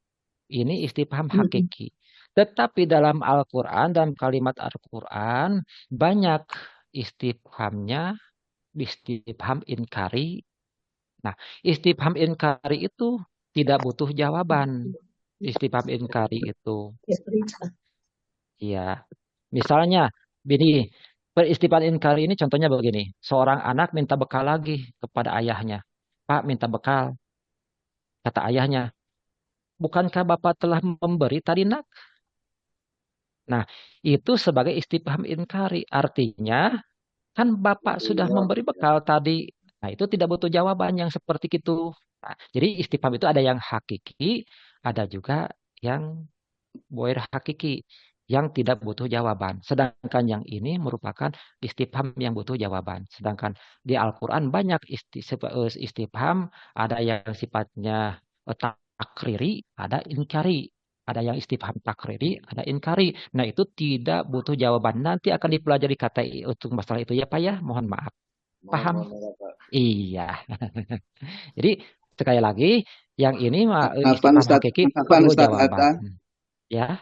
Ini istifham hakiki. Tetapi dalam Al-Quran, dalam kalimat Al-Quran, banyak istifhamnya, istifham inkari. Nah, istifham inkari itu tidak butuh jawaban. Istifham inkari itu. Iya. Misalnya, begini, istifham inkari ini contohnya begini. Seorang anak minta bekal lagi kepada ayahnya. Pak, minta bekal. Kata ayahnya, bukankah Bapak telah memberi tadi nak? Nah, itu sebagai istifham inkari. Artinya, kan Bapak sudah memberi bekal tadi. Nah, itu tidak butuh jawaban yang seperti itu. Nah, jadi istifham itu ada yang hakiki, ada juga yang boir hakiki, yang tidak butuh jawaban. Sedangkan yang ini merupakan istifham yang butuh jawaban. Sedangkan di Al-Quran banyak istifham, ada yang sifatnya takriri, ada inkari. Ada yang istifham takriri, ada inkari. Nah, itu tidak butuh jawaban. Nanti akan dipelajari KTI untuk masalah itu ya Pak ya. Mohon maaf. Paham? Iya. Jadi sekali lagi, yang ini Afan istifham Ustadz, hakiki Afan perlu Ustadz Hatta, jawaban. Ya,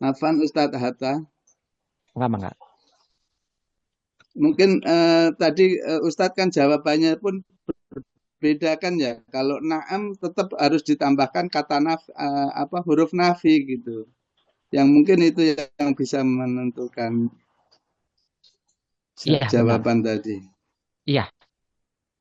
Afan Ustadz Hatta. enggak. Mungkin tadi Ustadz kan jawabannya pun berbeda kan ya. Kalau naam tetap harus ditambahkan kata huruf nafi gitu. Yang mungkin itu yang bisa menentukan Iya, benar. jawaban tadi. Iya.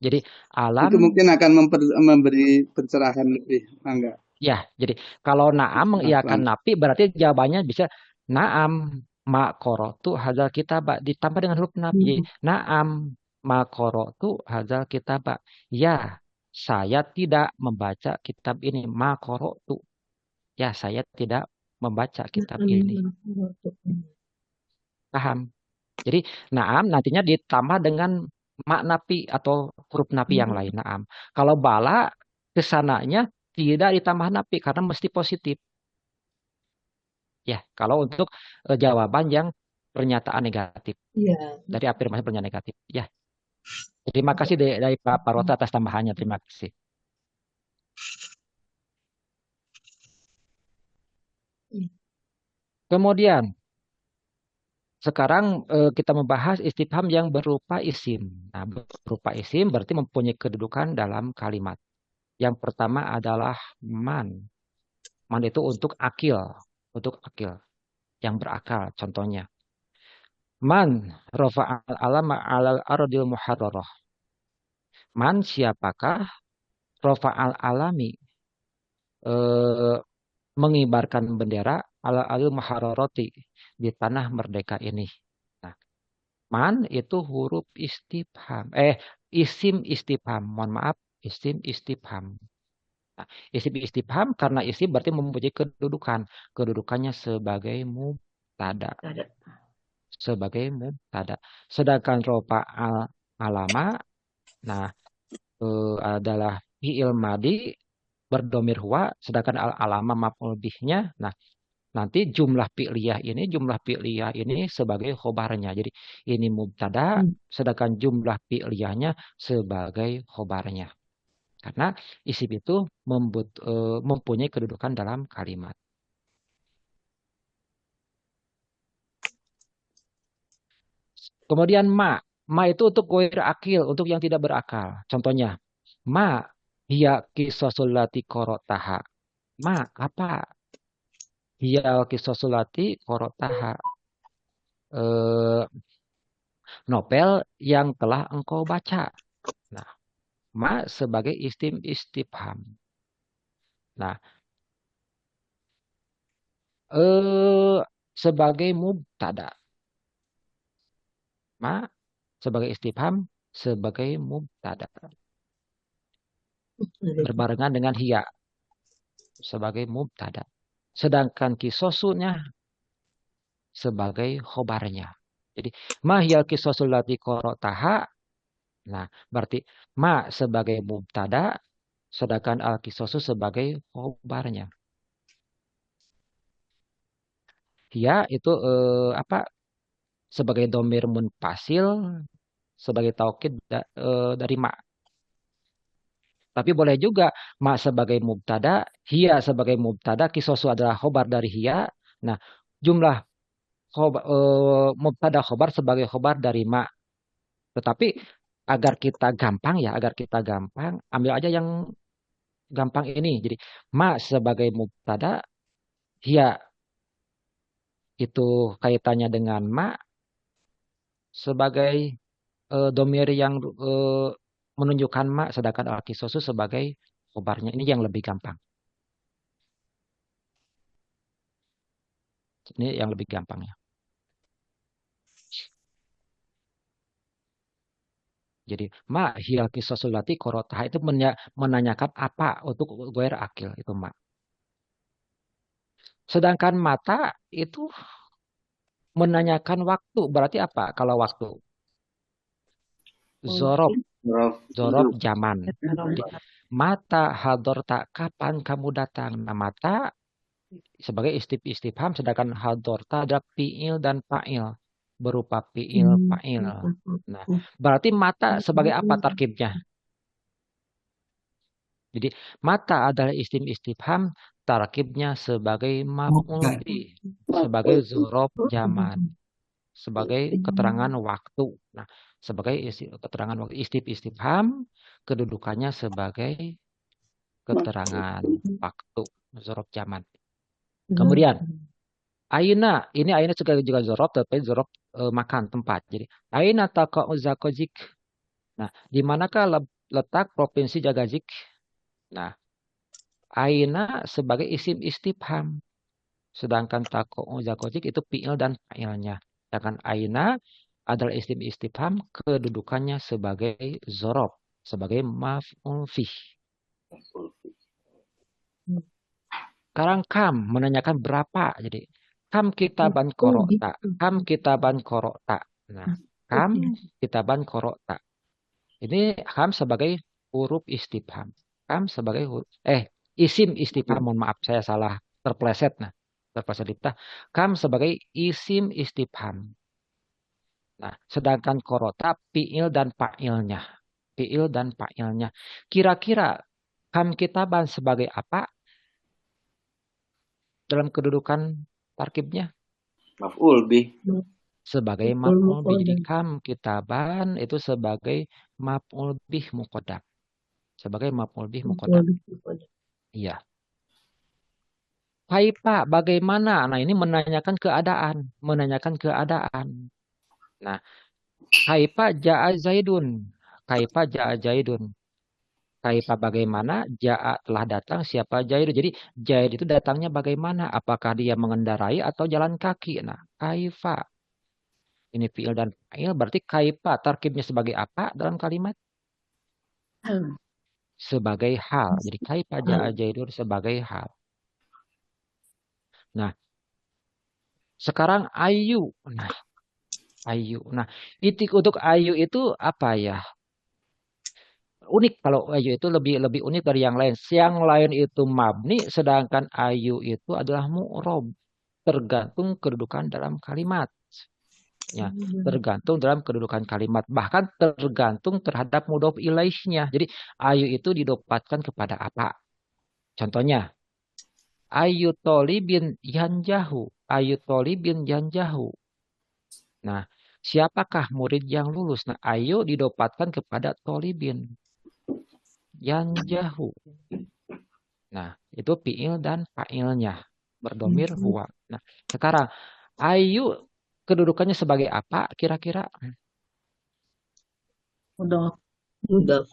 Jadi Itu alam, mungkin akan memberi pencerahan lebih, enggak? ya. Jadi kalau naam mengiyakan Afan. napi berarti jawabannya bisa naam ma qara'tu hadzal kitaba ditambah dengan huruf nafi. Jadi, naam ma qara'tu hadzal kitaba. Ya, saya tidak membaca kitab ini. Ma qara'tu. Ya, saya tidak membaca kitab ini. Paham? Jadi naam nantinya ditambah dengan mak napi atau huruf napi yang lain. Naam. Kalau bala kesananya tidak ditambah napi karena mesti positif. Ya, kalau untuk jawaban yang pernyataan negatif. Iya. Dari afirmasi pernyataan negatif. Ya. Terima kasih dari Pak Parota atas tambahannya. Terima kasih. Kemudian sekarang kita membahas istifham yang berupa isim. Nah, berupa isim berarti mempunyai kedudukan dalam kalimat. Yang pertama adalah man. Man itu untuk akil. Untuk akil. Yang berakal contohnya. Man rafa'al alama alal ardil muharrarah. Man siapakah rafa'al alami mengibarkan bendera ala al muharrarati di tanah merdeka ini. Nah, man itu huruf istifham. Isim istifham. Mohon maaf, isim istifham. Nah, isim istifham karena isim berarti mempunyai kedudukan. Kedudukannya sebagai mubtada. Sebagai mubtada. Sedangkan rofa al alama, nah adalah fi'il madi berdomir huwa, sedangkan al alama maf'ul bihnya. Nah, nanti jumlah fi'liyah ini sebagai khobarnya. Jadi ini mubtada, sedangkan jumlah fi'liyahnya sebagai khobarnya. Karena isim itu mempunyai kedudukan dalam kalimat. Kemudian ma. Ma itu untuk ghair akil, untuk yang tidak berakal. Contohnya, ma hiya qisasul lati qara'taha. Ma apa? Hiya qisasul lati qara'taha. Novel yang telah engkau baca. Nah, ma sebagai isim istifham. Nah, sebagai mubtada. Ma sebagai istifham, sebagai mubtada. Berbarengan dengan hiya sebagai mubtada. Sedangkan kisosunya sebagai khobarnya. Jadi ma hiya qisasul lati qara'taha. Nah, berarti ma sebagai mubtada, sedangkan al-qisasu sebagai khobarnya. Hiya itu sebagai domir munfasil, sebagai taukid dari ma. Tapi boleh juga ma sebagai mubtada, hiya sebagai mubtada, kisosu adalah khobar dari hiya. Nah, jumlah mubtada khobar sebagai khobar dari ma. Tetapi agar kita gampang, ambil aja yang gampang ini. Jadi ma sebagai mubtada, hiya itu kaitannya dengan ma sebagai domir yang menunjukkan ma, sedangkan al-qisasu sebagai khobarnya. Ini yang lebih gampang. Ini yang lebih gampang ya. Jadi ma hiya qisasul lati qara'taha itu menanyakan apa untuk ghair akil itu ma. Sedangkan mata itu menanyakan waktu. Berarti apa kalau waktu? Zorob zaman. Jadi, mata hadorta, kapan kamu datang? Nah, mata sebagai istifham, sedangkan hadorta adalah fi'il dan fa'il. Berupa fi'il, fa'il. Nah, berarti mata sebagai apa tarkibnya? Jadi, mata adalah istifham, tarkibnya sebagai maf'ul bih, sebagai zorob zaman, sebagai keterangan waktu. Nah, sebagai keterangan waktu istifham, kedudukannya sebagai keterangan waktu, zorob zaman. Kemudian aina, ini aina juga zorob, tapi zorob makan tempat. Jadi aina taqa'u Zaqazik. Nah, di manakah letak provinsi Zaqazik? Nah, aina sebagai isim istifham. Sedangkan taqa'u Zaqazik itu fi'il dan fa'ilnya. Sedangkan aina adalah isim istifham, kedudukannya sebagai zorob, sebagai maf'ul fih. Sekarang kam menanyakan berapa. Jadi kam kitaban korokta. Kam kitaban korokta. Nah, kam kitaban korokta. Ini kam sebagai huruf istifham. Kam sebagai huruf, isim istifham. Mohon maaf, saya salah terpleset. Nah, terpleset dipta. Kam sebagai isim istifham. Nah, sedangkan korokta fi'il dan fa'ilnya. Fi'il dan fa'ilnya. Kira-kira kam kitaban sebagai apa? Dalam kedudukan tarkibnya maf'ul bih sebagai maf'ul bih. Jadi kam kitaban itu sebagai maf'ul bih muqaddam. Sebagai maf'ul bih muqaddam. Iya. Kaifa bagaimana? Nah, ini menanyakan keadaan. Nah, kaifa ja'a Zaidun. Kaifa ja'a Zaidun. Kaifa bagaimana, ja'a telah datang, siapa Jaid. Jadi Jaid itu datangnya bagaimana? Apakah dia mengendarai atau jalan kaki? Nah, kaifa. Ini fi'il dan fa'il, berarti kaifa tarkibnya sebagai apa dalam kalimat? Sebagai hal. Jadi kaifa ja'a Jaidun sebagai hal. Nah, sekarang ayu. Nah, ayu. Nah, titik untuk ayu itu apa ya? Unik, kalau ayu itu lebih unik dari yang lain. Yang lain itu mabni, sedangkan ayu itu adalah mu'rob. tergantung kedudukan dalam kalimat. Ya, tergantung dalam kedudukan kalimat. Bahkan tergantung terhadap mudhof ilaihnya. Jadi ayu itu didapatkan kepada apa? Contohnya, ayu tolibin yanjahu. Ayu tolibin yanjahu. Nah, siapakah murid yang lulus? Nah, ayu didapatkan kepada tolibin yanjahu. Nah, itu fi'il dan fa'ilnya. Berdomir huwa. Nah, sekarang ayu kedudukannya sebagai apa kira-kira? Udah. Udah.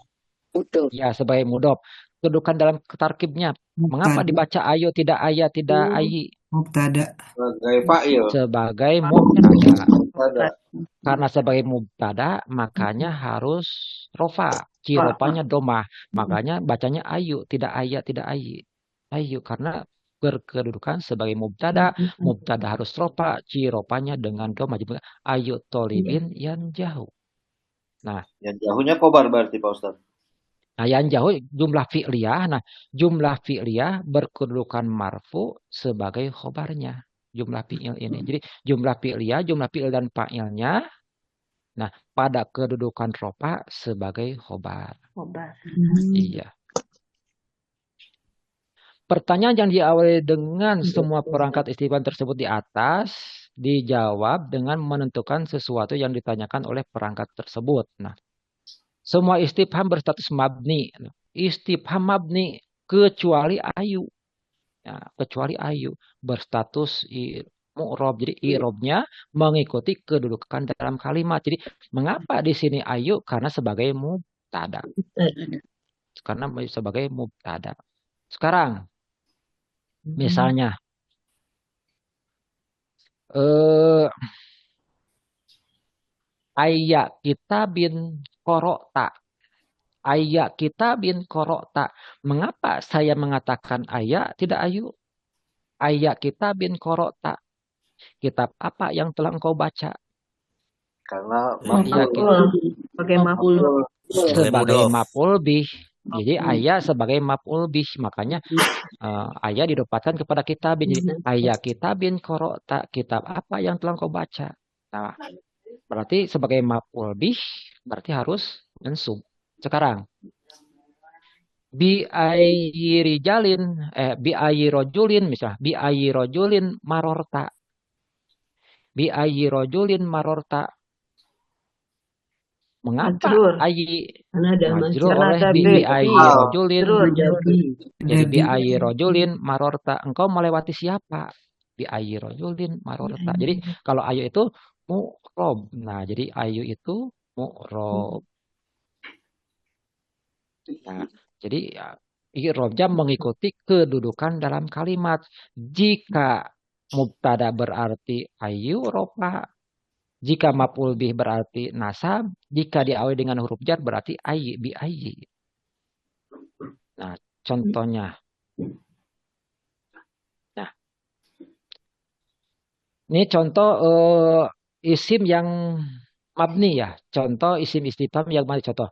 Ya, sebagai mudhof. Kedudukan dalam tarkibnya. Mengapa Mubtada. dibaca ayu tidak ayat tidak ayi? Mubtada. Sebagai fa'il. Sebagai mubtada. Mubtada. Karena sebagai mubtada makanya harus rofa. Ciropanya domah. Makanya bacanya ayu, tidak ayat, tidak ayi. Ayu karena berkedudukan sebagai mubtada. Mubtada harus rofa, ciropanya dengan domah. Jadi ayu tolibin yang jauh. Nah, Yang jauhnya kobar berarti Pak Ustadz. Nah, yang jauh jumlah fi'liyah. Nah, jumlah fi'liyah berkedudukan marfu sebagai khobarnya. Jumlah fi'il ini. Jadi jumlah fi'liyah, jumlah fi'il dan fa'ilnya. Nah, pada kedudukan rofa sebagai khobar. Iya. Pertanyaan yang diawali dengan semua perangkat istifham tersebut di atas dijawab dengan menentukan sesuatu yang ditanyakan oleh perangkat tersebut. Nah, semua istifham berstatus mabni. Istifham mabni kecuali ayu. Ya, kecuali ayu berstatus mu'rob. Jadi i'robnya mengikuti kedudukan dalam kalimat. Jadi mengapa di sini ayu? Karena sebagai mubtada. Karena sebagai mubtada. Sekarang misalnya ayat kitabin korokta. Ayat kitabin korokta. Mengapa saya mengatakan ayat tidak ayu? Ayat kitabin korokta. Kitab apa yang telah engkau baca? Karena Ayat Pakai maful. sebagai maf'ul bih. Jadi ayat sebagai maf'ul bih. Makanya ayat didapatkan kepada kitabin. Jadi ayat kitabin korokta. Kitab apa yang telah engkau baca? Nah, berarti sebagai maf'ul bih berarti harus mansub. Sekarang bi ayyi rojulin misalnya bi ayyi rojulin marorta. Bi ayyi rojulin marorta. Mengapa ayyi majrur oleh bi ayyi rojulin? Jadi bi ayyi rojulin marorta. Engkau melewati siapa? Bi ayyi rojulin marorta. Jadi kalau ayu itu mu'rob. Nah, jadi ayu itu mu'rob. Nah, jadi i'robnya mengikuti kedudukan dalam kalimat. Jika mubtada berarti ayu rofa, jika maf'ul bih berarti nasab, jika diawali dengan huruf jar berarti ayyi bi ayyi. Nah, contohnya. Nah, ini contoh isim yang mabni ya. Contoh isim istifham yang mabni. Contoh.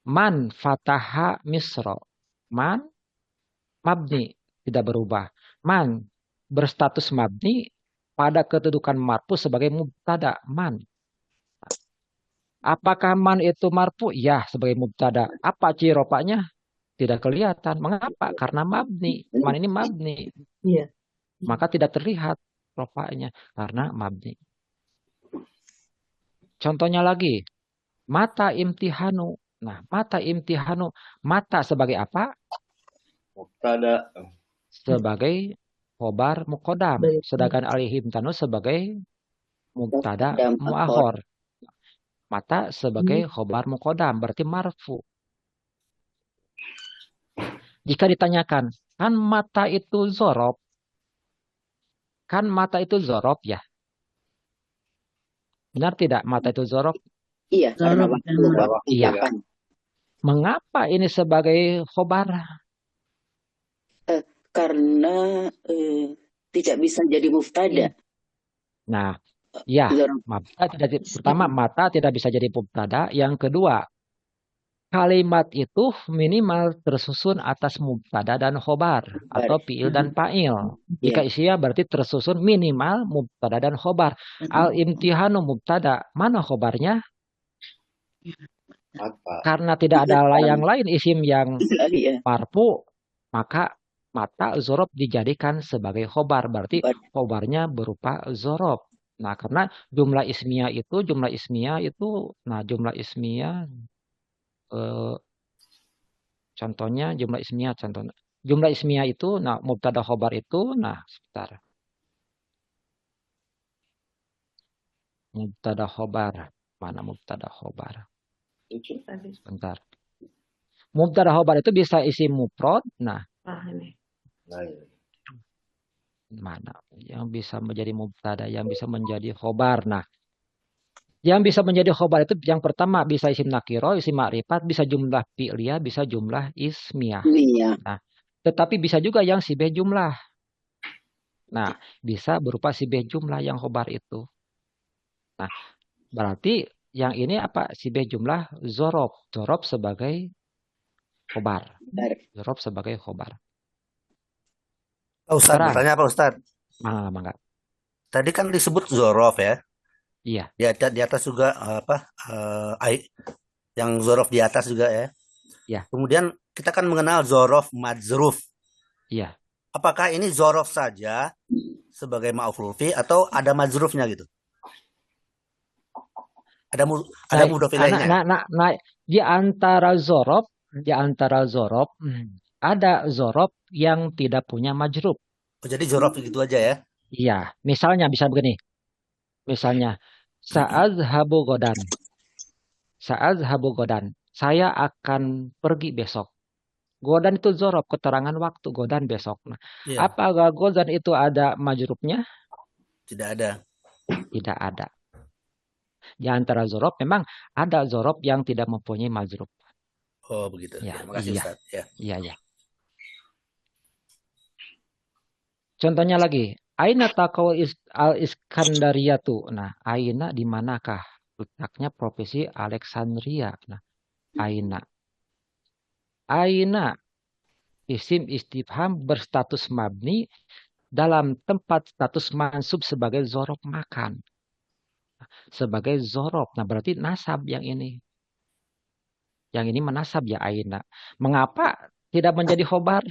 Man fataha misro. Man mabni tidak berubah. Man berstatus mabni pada kedudukan marfu sebagai mubtada. Man. Apakah man itu marfu? Ya, sebagai mubtada. Apa ciropanya? Tidak kelihatan. Mengapa? Karena mabni. Man ini mabni. Iya. Maka tidak terlihat rofanya karena mabni. Contohnya lagi. Mata imtihanu. Nah, mata imtihanu. Mata sebagai apa? mubtada. Sebagai khobar muqaddam. Sedangkan alihimtanu sebagai mubtada muakhor. Mata sebagai khobar muqaddam. Berarti marfu. Jika ditanyakan, kan mata itu zorob? Kan mata itu zorob ya? Benar tidak mata itu zorob? Iya, karena waktu. Iya. Mengapa ini sebagai khobar? Karena tidak bisa jadi mubtada. Nah, ya. Pertama, mata tidak bisa jadi mubtada. Yang kedua, kalimat itu minimal tersusun atas mubtada dan khobar atau fiil dan fa'il. Jika Ya. isinya berarti tersusun minimal mubtada dan khobar. Al-imtihanu mubtada. Mana khobarnya? Apa? Karena tidak ada yang lain isim yang Iya. marfu, maka mata zorob dijadikan sebagai khobar. Berarti khobarnya berupa zorob. Nah, karena jumlah ismiyah itu, jumlah ismiyah contohnya jumlah ismiyah itu, nah mubtada khobar itu, nah sebentar. Mubtada khobar. Mana mubtada khobar? Sebentar. Mubtada khobar itu bisa isim mufrad. Nah, Nah, ya. mana yang bisa menjadi mubtada, yang bisa menjadi khobar. Nah, yang bisa menjadi khobar itu yang pertama bisa isim nakiro, isim ma'rifat, bisa jumlah fi'liyah, bisa jumlah ismiyah. Iya. Nah, tetapi bisa juga yang sibeh jumlah. Nah, bisa berupa sibeh jumlah yang khobar itu. Nah, berarti yang ini apa? Sibeh jumlah zorob. Zorob sebagai khobar. Zorob sebagai khobar. Pak Ustadz, Sekarang, bertanya Pak Ustadz. mangga. Tadi kan disebut zorof ya. Iya, Di atas juga yang zorof di atas juga ya. iya, Kemudian kita kan mengenal zorof majruf. iya. Apakah ini zorof saja sebagai ma'ruf fi atau ada majrufnya gitu? Ada Baik. mudhof ilaihnya. Nah, di antara zorob, ada zorob yang tidak punya majruf. Oh, jadi zorof gitu aja ya. Iya, misalnya bisa begini. Misalnya, sa'azhabu godan. Saya akan pergi besok. Godan itu zorob, keterangan waktu godan besok. Nah, Iya, apakah godan itu ada majrufnya? tidak ada. Tidak ada. Di antara zorob memang ada zorob yang tidak mempunyai majruf. Oh, begitu. Ya, Terima kasih iya, Ustadz. Ya. iya. Contohnya lagi, aina taqau al-Iskandariyatu. Nah, aina di manakah letaknya profesi Alexandria? Nah, aina. Aina isim istifham berstatus mabni dalam tempat status mansub sebagai zorob makan. Sebagai zorob. Nah, berarti nasab yang ini. Yang ini menasab ya aina. Mengapa tidak menjadi khobar?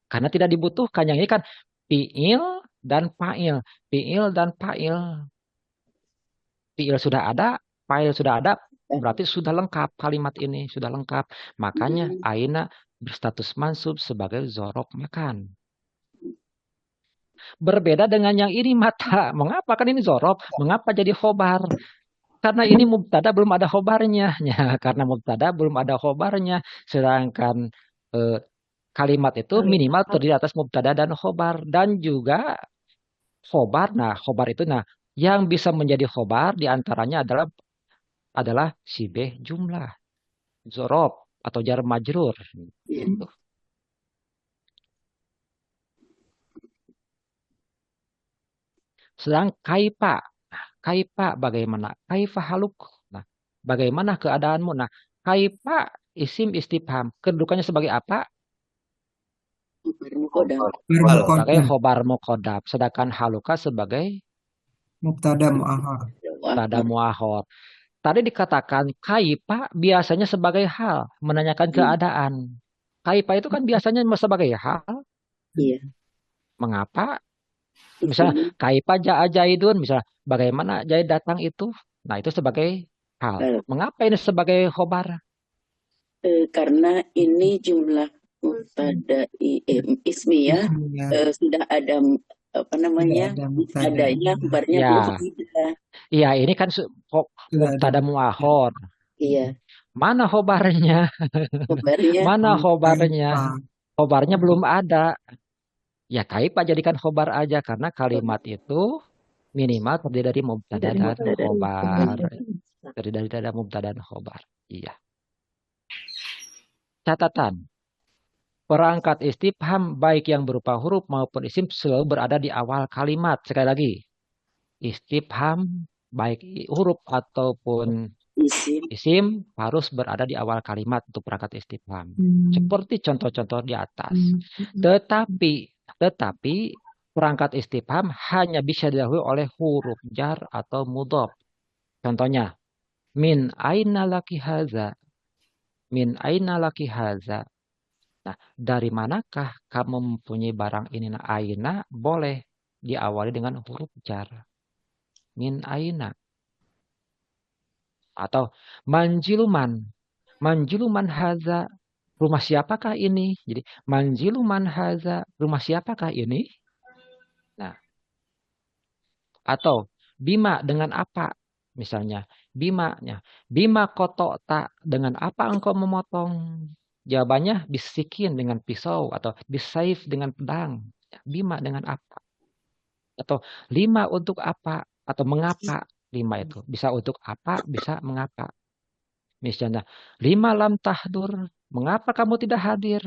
Karena tidak dibutuhkan. Yang ini kan fi'il dan fa'il. Fi'il dan fa'il. Fi'il sudah ada, fa'il sudah ada, berarti sudah lengkap kalimat ini. Sudah lengkap. Makanya aina berstatus mansub sebagai zorob makan. Berbeda dengan yang ini mata. Mengapa kan ini zorob? Mengapa jadi khobar? Karena ini mubtada belum ada khobarnya. Ya, karena mubtada belum ada khobarnya. Sedangkan kalimat itu minimal terdiri atas mubtada dan khobar. Dan juga khobar. Nah, khobar itu yang bisa menjadi khobar diantaranya adalah sibeh jumlah. Zorob atau jar majrur. Gitu. Sedang kaifa. Nah, kaifa bagaimana? Kaifa haluk. Nah, bagaimana keadaanmu? Nah, kaifa isim istifham. Kedudukannya sebagai apa? Sebagai khobar muqaddam. Sedangkan haluka sebagai mubtada mu'akhar. mubtada mu'akhar. Tadi dikatakan kaifa biasanya sebagai hal, menanyakan keadaan. Kaifa itu kan biasanya sebagai hal. Iya. Mengapa? Misalnya kaifa ja'a Jaidun, misalnya bagaimana Jaid datang itu. Nah, itu sebagai hal. Mengapa ini sebagai khobar? Karena ini jumlah mubtada ismiyah sudah ada apa namanya? Adanya kabarnya Ya. belum ada. Iya, ini kan mubtada mu'akhar. Iya. Mana khobarnya? Kabarnya Mana khobarnya? Khobarnya belum ada. Ya kaifa jadikan khobar aja karena kalimat itu minimal terdiri dari mubtada dan khobar. Terdiri dari mubtada dan khobar. Iya. Catatan. Perangkat istifham baik yang berupa huruf maupun isim selalu berada di awal kalimat. Sekali lagi. Istifham baik huruf ataupun Isim. Isim harus berada di awal kalimat untuk perangkat istifham. Seperti contoh-contoh di atas. Tetapi perangkat istifham hanya bisa didahului oleh huruf jar atau mudhof. Contohnya, min aina laki haza? Min aina laki haza? Nah, dari manakah kamu mempunyai barang ini? Nah, aina boleh diawali dengan huruf jar. Min aina. Atau manjiluman. Manjiluman haza. Rumah siapakah ini? Jadi manjiluman haza. Rumah siapakah ini? Nah, atau bima dengan apa? Misalnya bimanya. Bima kotok tak, dengan apa engkau memotong? Jawabannya bisikin dengan pisau atau bisaif dengan pedang. Bima dengan apa? Atau lima untuk apa? Atau mengapa? Lima itu bisa untuk apa, bisa mengapa. Misalnya, lima lam tahdur, mengapa kamu tidak hadir?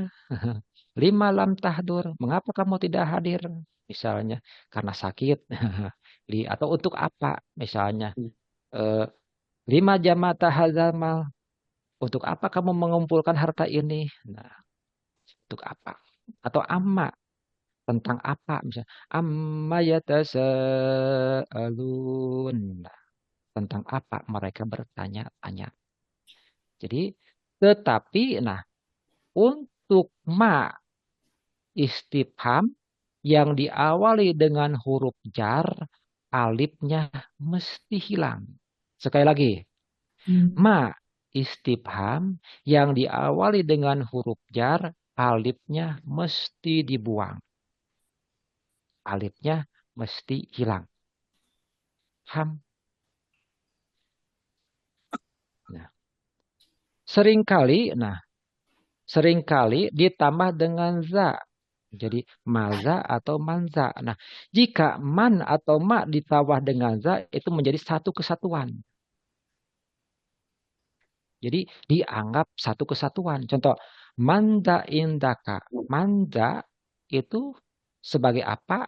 Lima lam tahdur, mengapa kamu tidak hadir? Misalnya, karena sakit. Atau untuk apa? Misalnya, lima jamata hadzal mal, untuk apa kamu mengumpulkan harta ini? Nah, untuk apa? Atau amma, tentang apa? Misalnya, amma yatasaalun. Nah, tentang apa mereka bertanya-tanya. Jadi, tetapi, nah, untuk ma istifham yang diawali dengan huruf jar, alifnya mesti hilang. Sekali lagi, ma istifham yang diawali dengan huruf jar, alifnya mesti dibuang. Alifnya mesti hilang. Ham. Nah, seringkali ditambah dengan za. Jadi maza atau manza. Nah, jika man atau ma ditambah dengan za itu menjadi satu kesatuan. Jadi dianggap satu kesatuan. Contoh, manda indaka. Manda itu sebagai apa?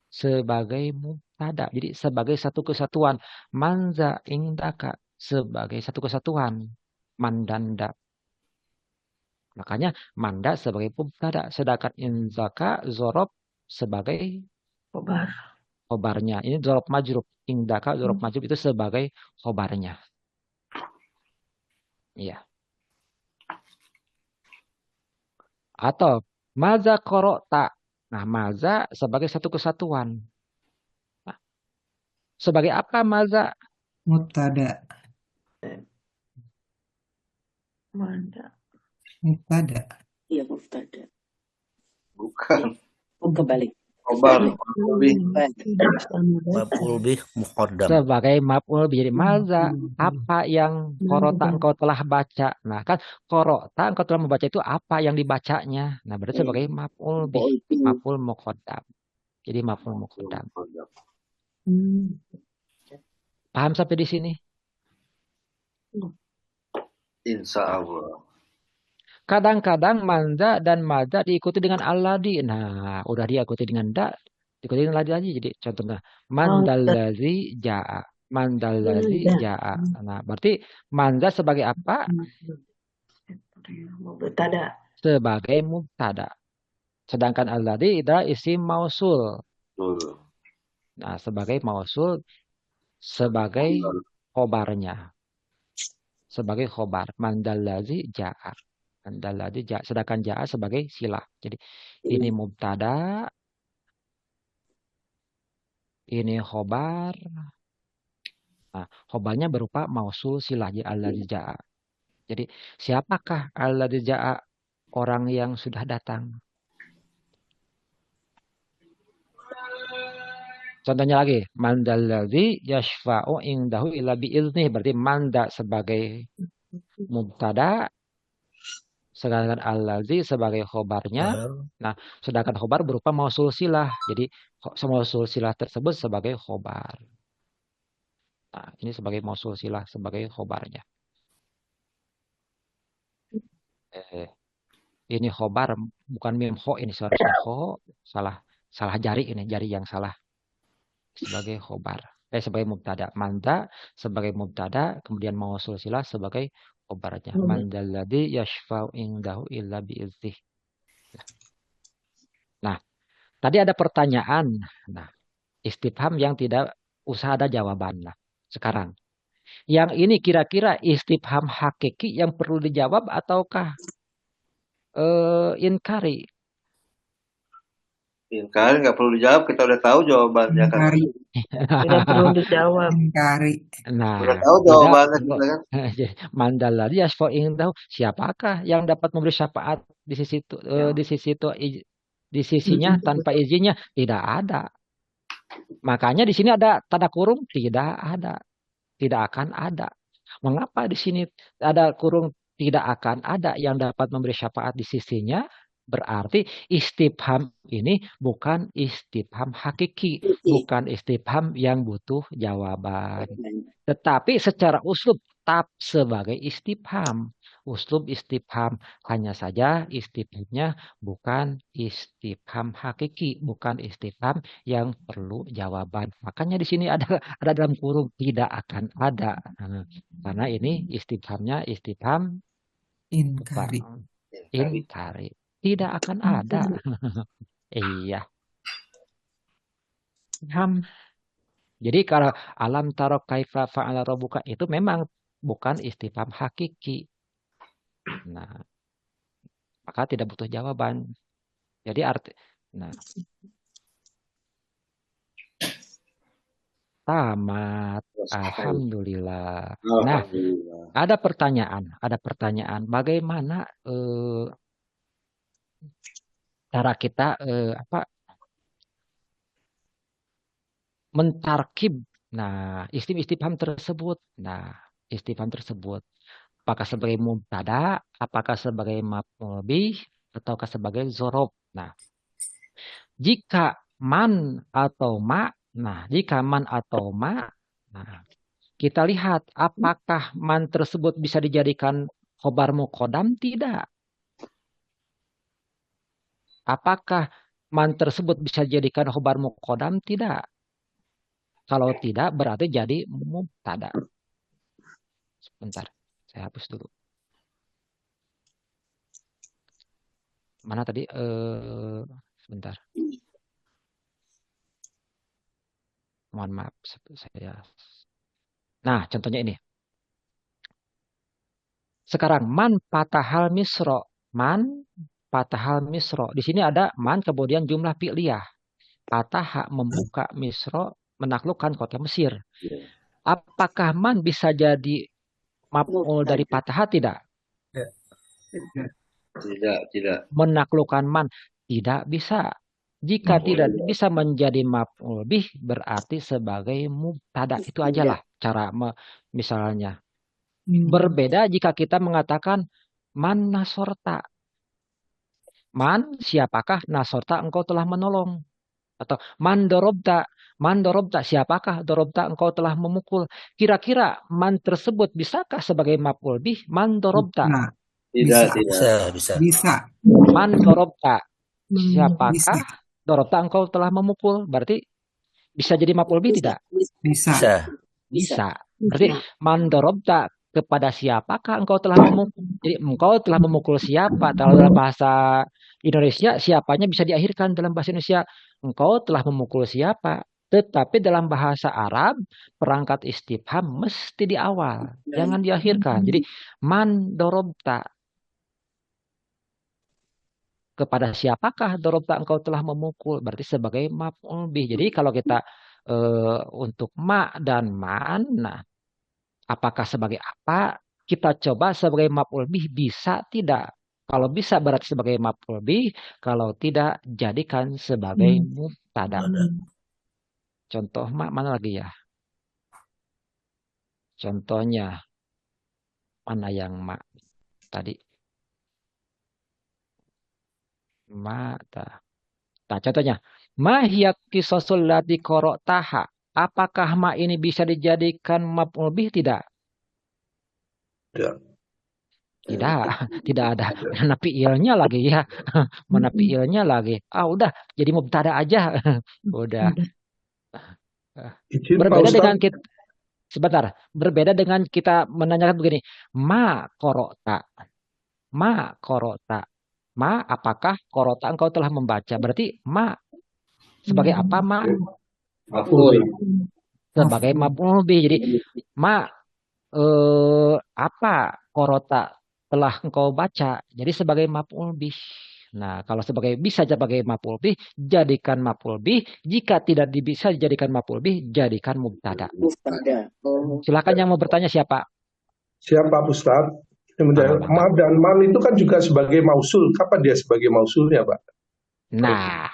Sebagai mubtada. Jadi sebagai satu kesatuan. Manza indaka sebagai satu kesatuan. Mandanda. Makanya manda sebagai mubtada, sedangkan inzaka zorob sebagai khobarnya. Ini zorob majrub. Indaka zorob majrub itu sebagai khobarnya. Iya. Atau maza korota. Nah, maza sebagai satu kesatuan. Nah, sebagai apa maza? Mubtada. Mubtada. Iya, mubtada. Bukan. Kebalik. Khobar lebih. Maf'ul bih muqaddam. Sebagai maf'ul bih. Jadi maza, apa yang korota engkau telah baca. Nah, kan korota engkau telah membaca itu apa yang dibacanya. Nah, berarti sebagai maf'ul bih. Maf'ul muqaddam. Jadi maf'ul muqaddam. Paham sampai di sini? Insya Allah. Kadang-kadang manda dan maza diikuti dengan alladhi. Nah, udah diikuti dengan da, diikuti dengan alladhi. Jadi contohnya mandallazi ja'a. Mandallazi ja'a. Nah, berarti manda sebagai apa? Mubtada. Sebagai mubtada. Sedangkan alladhi adalah isim mausul. Nah, sebagai mausul, sebagai khobarnya. Sebagai khobar. Mandallazi ja'a. Mandallazi ja'a. Sedangkan ja'a sebagai silah. Jadi ini mubtada. Ini khobar. Nah, khobarnya berupa mausul silah. Jadi alladzi ja'a. Jadi siapakah alladzi ja'a? Orang yang sudah datang. Contohnya lagi, mandallazi yashfa'u indahu illa bi'idznih, berarti manda sebagai mubtada, sedangkan allazi sebagai khobarnya. Nah, sedangkan khobar berupa mausul silah. Jadi mausul silah tersebut sebagai khobar. Nah, ini sebagai mausul silah sebagai khobarnya. Ini khobar bukan mim kho, ini seharusnya kho, salah jari ini, jari yang salah. Sebagai khobar. sebagai mubtada. Manda sebagai mubtada, kemudian mausul silah sebagai khobarnya. Man dzalladzi yashfa'u indahu illa bi'idznih. Nah, tadi ada pertanyaan. Nah, istifham yang tidak usah ada jawaban. Nah, sekarang yang ini kira-kira istifham hakiki yang perlu dijawab ataukah inkari? Inkari nggak perlu dijawab, kita udah tahu jawabannya kan. Ingkari. Tidak perlu dijawab. Ingkari. Nah, Udah tahu tidak jawabannya kita kan. mandalari yashfa'u indahu, siapakah yang dapat memberi syafaat di sisi itu di sisinya tanpa izinnya? Tidak ada. Makanya di sini ada tanda kurung, tidak ada. Tidak akan ada. Mengapa di sini ada kurung tidak akan ada yang dapat memberi syafaat di sisinya? Berarti istifham ini bukan istifham hakiki, bukan istifham yang butuh jawaban. Tetapi secara uslub tetap sebagai istifham. Uslub istifham, hanya saja istifhamnya bukan istifham hakiki, bukan istifham yang perlu jawaban. Makanya di sini ada dalam kurung tidak akan ada. Karena ini istifhamnya istifham Ingkari. inkari. Tidak akan ada. Iya. Jadi kalau alam taro kaifa fa'ala rabbuka itu memang bukan istifham hakiki. Nah, maka tidak butuh jawaban. Jadi tamat. Alhamdulillah. Nah, ada pertanyaan. Bagaimana cara kita mentarkib istifham tersebut. Nah, istifham tersebut apakah sebagai mubtada, apakah sebagai maf'ul bih, ataukah sebagai dzaraf. Nah, jika man atau ma, kita lihat apakah man tersebut bisa dijadikan khobar muqaddam tidak? Apakah man tersebut bisa dijadikan khobar muqaddam tidak? Kalau tidak berarti jadi mubtada. Sebentar, saya hapus dulu. Mana tadi? Sebentar. Mohon maaf saya. Nah, contohnya ini. Sekarang man patahal misro. Man patahal misro. Di sini ada man kemudian jumlah fi'liyah. Patah membuka misro menaklukkan kota Mesir. Apakah man bisa jadi maf'ul dari patah tidak? Tidak. Menaklukkan man tidak bisa. Jika tidak bisa menjadi maf'ul bih berarti sebagai mubtada. Itu ajalah cara misalnya. Berbeda jika kita mengatakan man nasorta. Man siapakah? Nasorta engkau telah menolong. Atau man dorobta. Man dorobta siapakah? Dorobta engkau telah memukul. Kira-kira man tersebut bisakah sebagai maf'ul bih? Man dorobta. Nah, Bisa. Man dorobta. Siapakah? Bisa. Dorobta engkau telah memukul. Berarti bisa jadi maf'ul bih tidak? Bisa. Berarti man dorobta kepada siapakah engkau telah memukul? Jadi engkau telah memukul siapa? Kalau dalam bahasa Indonesia siapanya bisa diakhirkan dalam bahasa Indonesia. Engkau telah memukul siapa? Tetapi dalam bahasa Arab perangkat istifham mesti di awal, jangan diakhirkan. Jadi man dorobta. Kepada siapakah dorobta engkau telah memukul? Berarti sebagai maf'ul bih. Jadi kalau kita untuk ma dan man, nah, apakah sebagai apa? Kita coba sebagai maf'ul bih bisa tidak? Kalau bisa berarti sebagai maf'ul bih, kalau tidak jadikan sebagai mubtada. Contoh ma mana lagi ya? Contohnya mana yang ma tadi? Mata. Nah, contohnya ma hiya qisasul lati qara'taha. Apakah ma ini bisa dijadikan maf'ul bih tidak? Tidak ada. Mana fi'ilnya lagi ya. Mana fi'ilnya lagi. Udah jadi mubtada aja. Udah. Izin Pak Berbeda dengan Ustadz, kita, sebentar, berbeda dengan kita menanyakan begini, ma korota, ma korota, ma apakah korota engkau telah membaca? Berarti ma sebagai apa ma? Maf'ul. Sebagai maf'ul bih. Jadi ma apa korota telah engkau baca? Jadi sebagai maf'ul bih. Nah, kalau bisa sebagai maf'ul bih, jadikan maf'ul bih. Jika tidak bisa dijadikan maf'ul bih, jadikan mubtada. Mubtada. Oh. Silakan yang mau bertanya siapa? siapa Pak Ustadz? Mangga, mangga. Ma dan man itu kan juga sebagai mausul. Kapan dia sebagai mausulnya, Pak? Nah,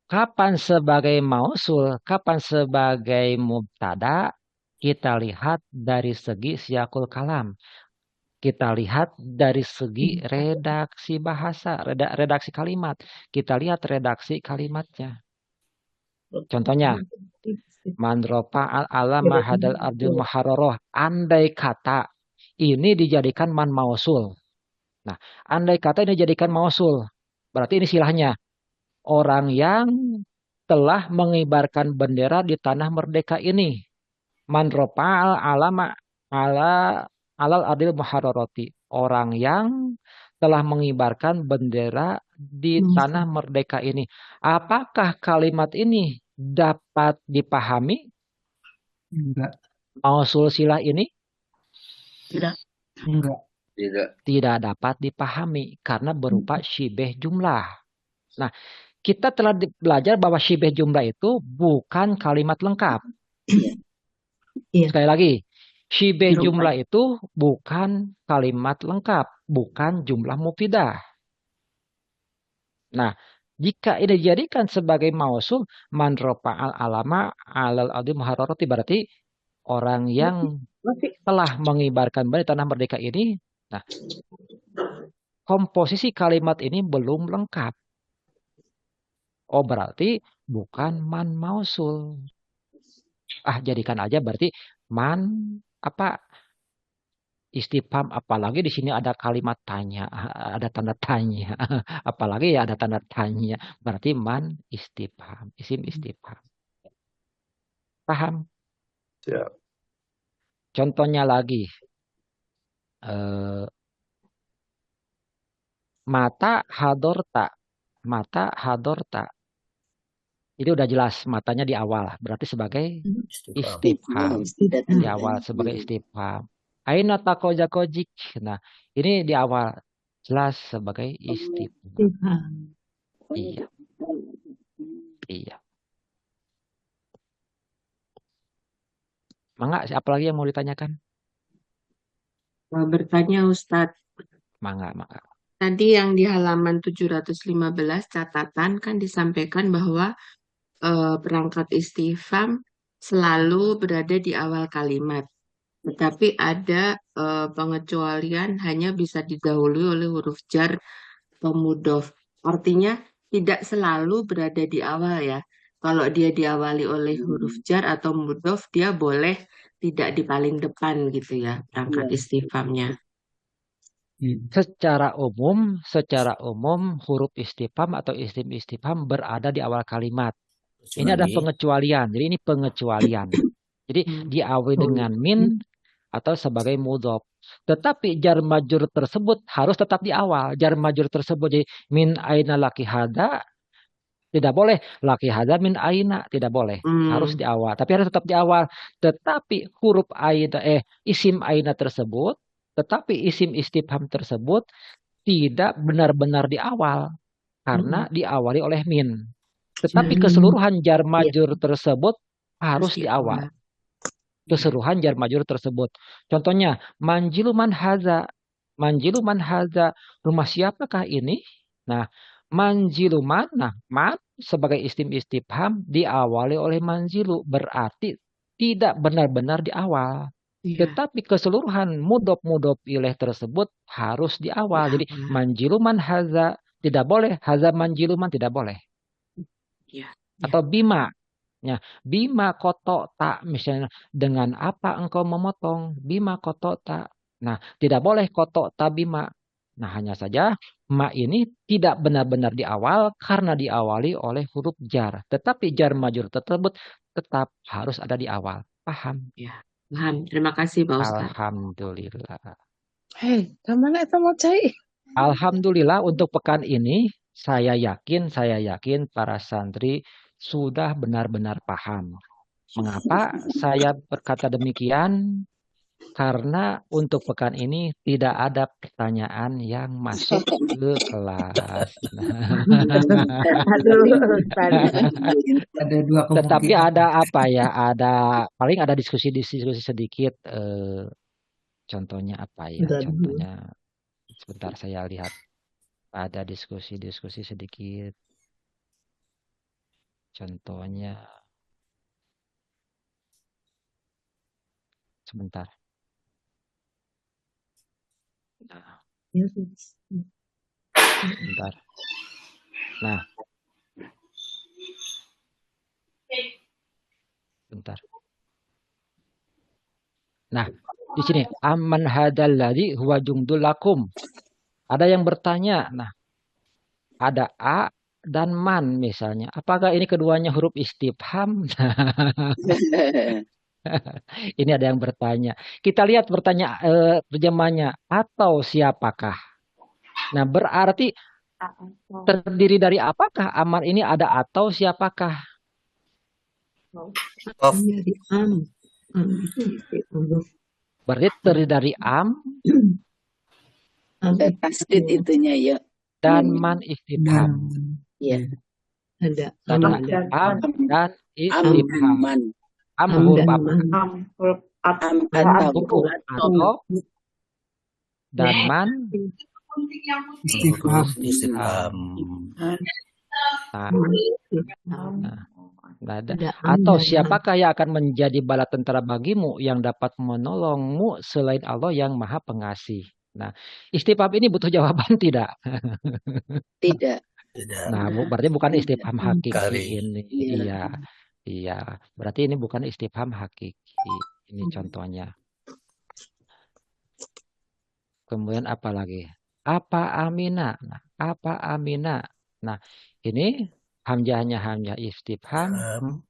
kapan sebagai mausul, kapan sebagai mubtada, kita lihat dari segi siyakul kalam. Kita lihat dari segi redaksi bahasa, redaksi kalimat. Kita lihat redaksi kalimatnya. Contohnya, mandropa al-alama hadal ardil muharroroh. Andai kata ini dijadikan man mausul. Nah, andai kata ini dijadikan mausul. Berarti ini silahnya. Orang yang telah mengibarkan bendera di tanah merdeka ini. Mandropa al-alama alal adil muharroroti. Orang yang telah mengibarkan bendera di tanah merdeka ini. Apakah kalimat ini dapat dipahami? Enggak. Mausul silah ini Tidak. Enggak. tidak dapat dipahami karena berupa syibeh jumlah. Nah, kita telah belajar bahwa syibeh jumlah itu bukan kalimat lengkap. Iya. Sekali lagi, syibeh Berupa. jumlah itu bukan kalimat lengkap, bukan jumlah mufidah. Nah, jika ini dijadikan sebagai mausul, man rofa al-alama alal adi muharrarati, berarti orang yang telah mengibarkan bendera tanah merdeka ini, nah, komposisi kalimat ini belum lengkap. Oh, berarti bukan man mausul. Jadikan aja berarti man apa istifham, apalagi di sini ada kalimat tanya, ada tanda tanya, apalagi ya ada tanda tanya, berarti man istifham, isim istifham. Paham? Ya. Contohnya lagi, mata hadorta, mata hadorta. Ini udah jelas matanya di awal, berarti sebagai istifham. Di awal sebagai istifham. Aina takoja kojik. Nah, ini di awal jelas sebagai istifham. Iya. Iya. Mangga, siapa lagi yang mau ditanyakan? Mau bertanya Ustadz, Mangga. tadi yang di halaman 715 catatan kan disampaikan bahwa perangkat istifham selalu berada di awal kalimat. Tetapi ada pengecualian hanya bisa didahului oleh huruf jar atau mudhof. Artinya tidak selalu berada di awal ya. Kalau dia diawali oleh huruf jar atau mudhof, dia boleh tidak di paling depan gitu ya, perangkat istifhamnya. Secara umum huruf istifham atau isim istifham berada di awal kalimat. Ini ada pengecualian. Jadi ini pengecualian. Jadi diawali dengan min atau sebagai mudhof. Tetapi jar majrur tersebut harus tetap di awal. Jar majrur tersebut jadi min aina laki hada tidak boleh. Laki hada min aina tidak boleh. Harus di awal. Tapi harus tetap di awal. Tetapi huruf aina isim aina tersebut, tetapi isim istifham tersebut tidak benar-benar di awal karena diawali oleh min. Tetapi keseluruhan jar majrur tersebut harus di awal. Keseluruhan jar majrur tersebut. Contohnya, manjilu man haza. Manjilu man haza. Rumah siapakah ini? Nah, manjilu man. Nah, man sebagai isim istifham diawali oleh manjilu. Berarti tidak benar-benar di awal. Tetapi keseluruhan mudhof ilaih tersebut harus di awal. Jadi manjilu man haza tidak boleh. Haza manjilu man tidak boleh. Atau bima. Ya, bima koto tak, misalnya dengan apa engkau memotong, bima koto tak. Nah, tidak boleh koto tak bima. Nah, hanya saja ma ini tidak benar-benar di awal karena diawali oleh huruf jar. Tetapi jar majrur tersebut tetap harus ada di awal. Paham? Ya, paham. Terima kasih Pak Ustadz. Alhamdulillah. Hei, kemana itu mau cai? Alhamdulillah untuk pekan ini saya yakin para santri sudah benar-benar paham. Mengapa saya berkata demikian? Karena untuk pekan ini tidak ada pertanyaan yang masuk ke kelas. Aduh, Ustaz. Ada dua Tetapi kemungkinan. ada apa ya? Paling ada diskusi-diskusi sedikit. Contohnya apa ya? Contohnya sebentar saya lihat. Ada diskusi-diskusi sedikit. Contohnya sebentar. Nah, sebentar. Nah, bentar. Nah, di sini aman hadalladzi huwa jundul lakum. Ada yang bertanya. Nah, ada a dan man misalnya. Apakah ini keduanya huruf istifham? Ini ada yang bertanya. Kita lihat terjemahnya atau siapakah. Nah, berarti terdiri dari apakah aman ini ada atau siapakah? Of. Berarti terdiri dari am Tasdid itunya ya. dan man istifham. Iya. Ada. Tadi ada am dan istifham. Aman. Am huruf apa? Am atau Hukum atau dan man Istifham. Istifham. Nah, atau siapakah yang akan menjadi bala tentara bagimu yang dapat menolongmu selain Allah yang Maha Pengasih? Nah, istifham ini butuh jawaban tidak? Tidak. Tidak. Nah, berarti bukan istifham hakiki Kali. ini. Iya. Berarti ini bukan istifham hakiki. Ini contohnya. Kemudian apa lagi? Apa amina? Nah, apa amina? Nah, ini hamzahnya hamzah istifham.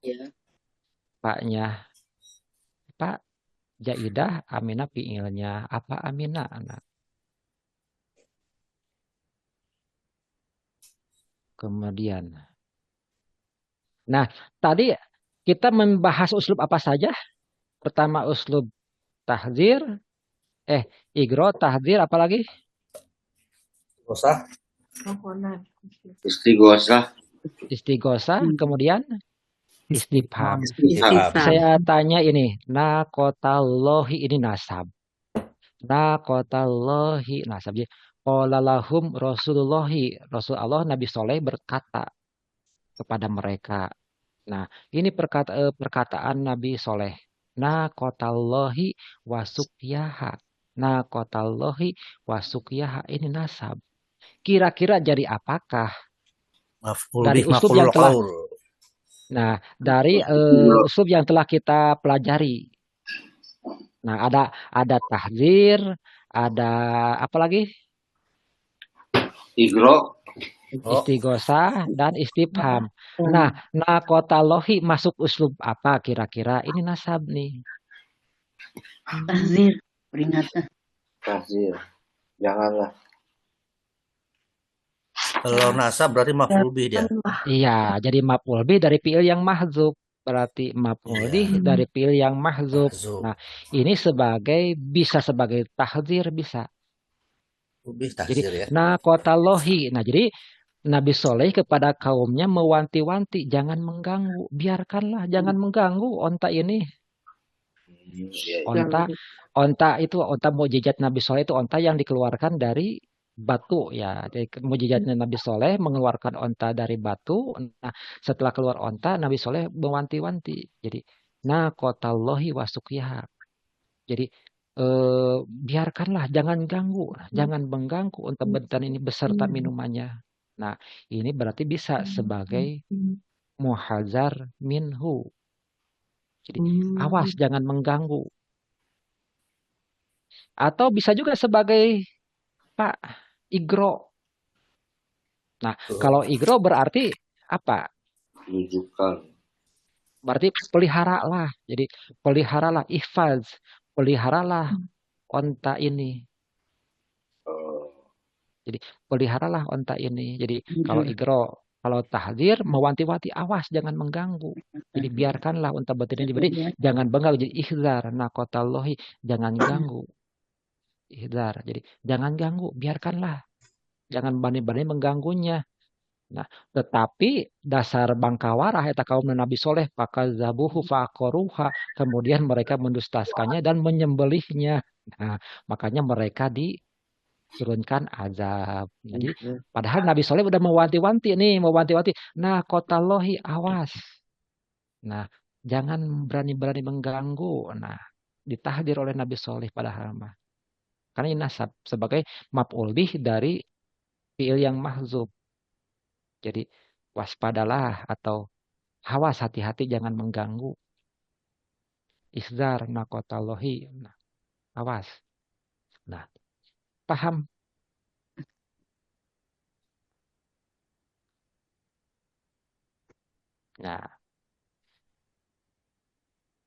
Ya. Paknya Pak jaidah, amina fiilnya. Apa amina? Nah. Kemudian. Nah, tadi kita membahas uslub apa saja? Pertama uslub tahdzir, igro, tahdzir, apalagi? Usah. Istighosah, kemudian istifham. Istifham. Saya tanya ini, naqotallahi ini nasab. Naqotallahi nasab. Jadi, qala lahum Rasulullahi, Rasul Allah Nabi Soleh berkata kepada mereka. Nah, ini perkataan Nabi Soleh. Naqotallahi wasukyaha. Naqotallahi wasukyaha ini nasab. Kira-kira jadi apakah? Dari uslub yang telah dari uslub yang telah kita pelajari. Nah, ada tahdzir, ada apa lagi? Igro, Istighosah dan istifham. Nah, naqotallahi masuk uslub apa kira-kira? Ini nasab nih. Tahzir, peringatan. Tahzir. Janganlah. Kalau nasab berarti maf'ul bih dia. Iya, jadi maf'ul bih dari fiil yang mahdzuf. Berarti maf'ul bih dari fiil yang mahdzuf. Nah, ini bisa sebagai tahdzir bisa. Jadi ya. naqotallahi. Nah, jadi Nabi Soleh kepada kaumnya mewanti-wanti jangan mengganggu, biarkanlah, jangan mengganggu onta ini. Onta mukjizat Nabi Soleh itu onta yang dikeluarkan dari batu ya. Jadi mukjizatnya Nabi Soleh mengeluarkan onta dari batu. Nah, setelah keluar onta Nabi Soleh mewanti-wanti. Jadi naqotallahi wasukyaha. Jadi biarkanlah, jangan ganggu, jangan mengganggu unta betan ini beserta minumannya. Nah, ini berarti bisa sebagai muhazar minhu. Jadi awas jangan mengganggu. Atau bisa juga sebagai Pak igro. Nah, kalau igro berarti apa? Rujukan. Berarti peliharalah. Jadi peliharalah ihfaz, peliharalah onta ini. Jadi peliharalah onta ini. Jadi kalau igro, kalau tahzir mewanti-wanti, awas jangan mengganggu. Jadi biarkanlah unta betina diberi, jangan bengal. Jadi ihzar nakotallahi, jangan ganggu. Ihzar. Jadi jangan ganggu, biarkanlah. Jangan bani-bani mengganggunya. Nah, tetapi dasar bangkawarah eta kaum Nabi Soleh fakazabuhu faqaruha, kemudian mereka mendustaskannya dan menyembelihnya. Nah, makanya mereka diturunkan azab. Jadi padahal Nabi Soleh udah mewanti-wanti nih, mewanti-wanti. Nah, qotalohi, awas. Nah, jangan berani-berani mengganggu. Nah, ditahdir oleh Nabi Soleh padahal mah. Karena ini nasab sebagai maf'ul bih dari fi'il yang mahzub. Jadi waspadalah atau awas, hati-hati jangan mengganggu. Ihzar nakotallahi. Nah, awas. Nah, paham? Nah,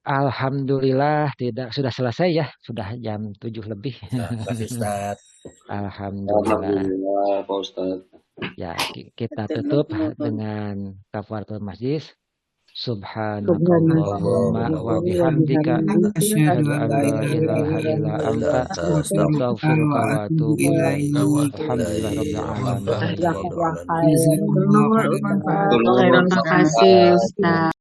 alhamdulillah sudah selesai ya, sudah jam 7 lebih. Makasih Ustaz. Alhamdulillah. Alhamdulillah Pak Ustadz. Ya, kita tutup dengan kafaratul majlis. Subhanallahumma wa bihamdika asyhadu an la ilaha illa anta astaghfiruka wa atubu ilaik. Alhamdulillahirabbil alamin. Terima kasih Ustaz.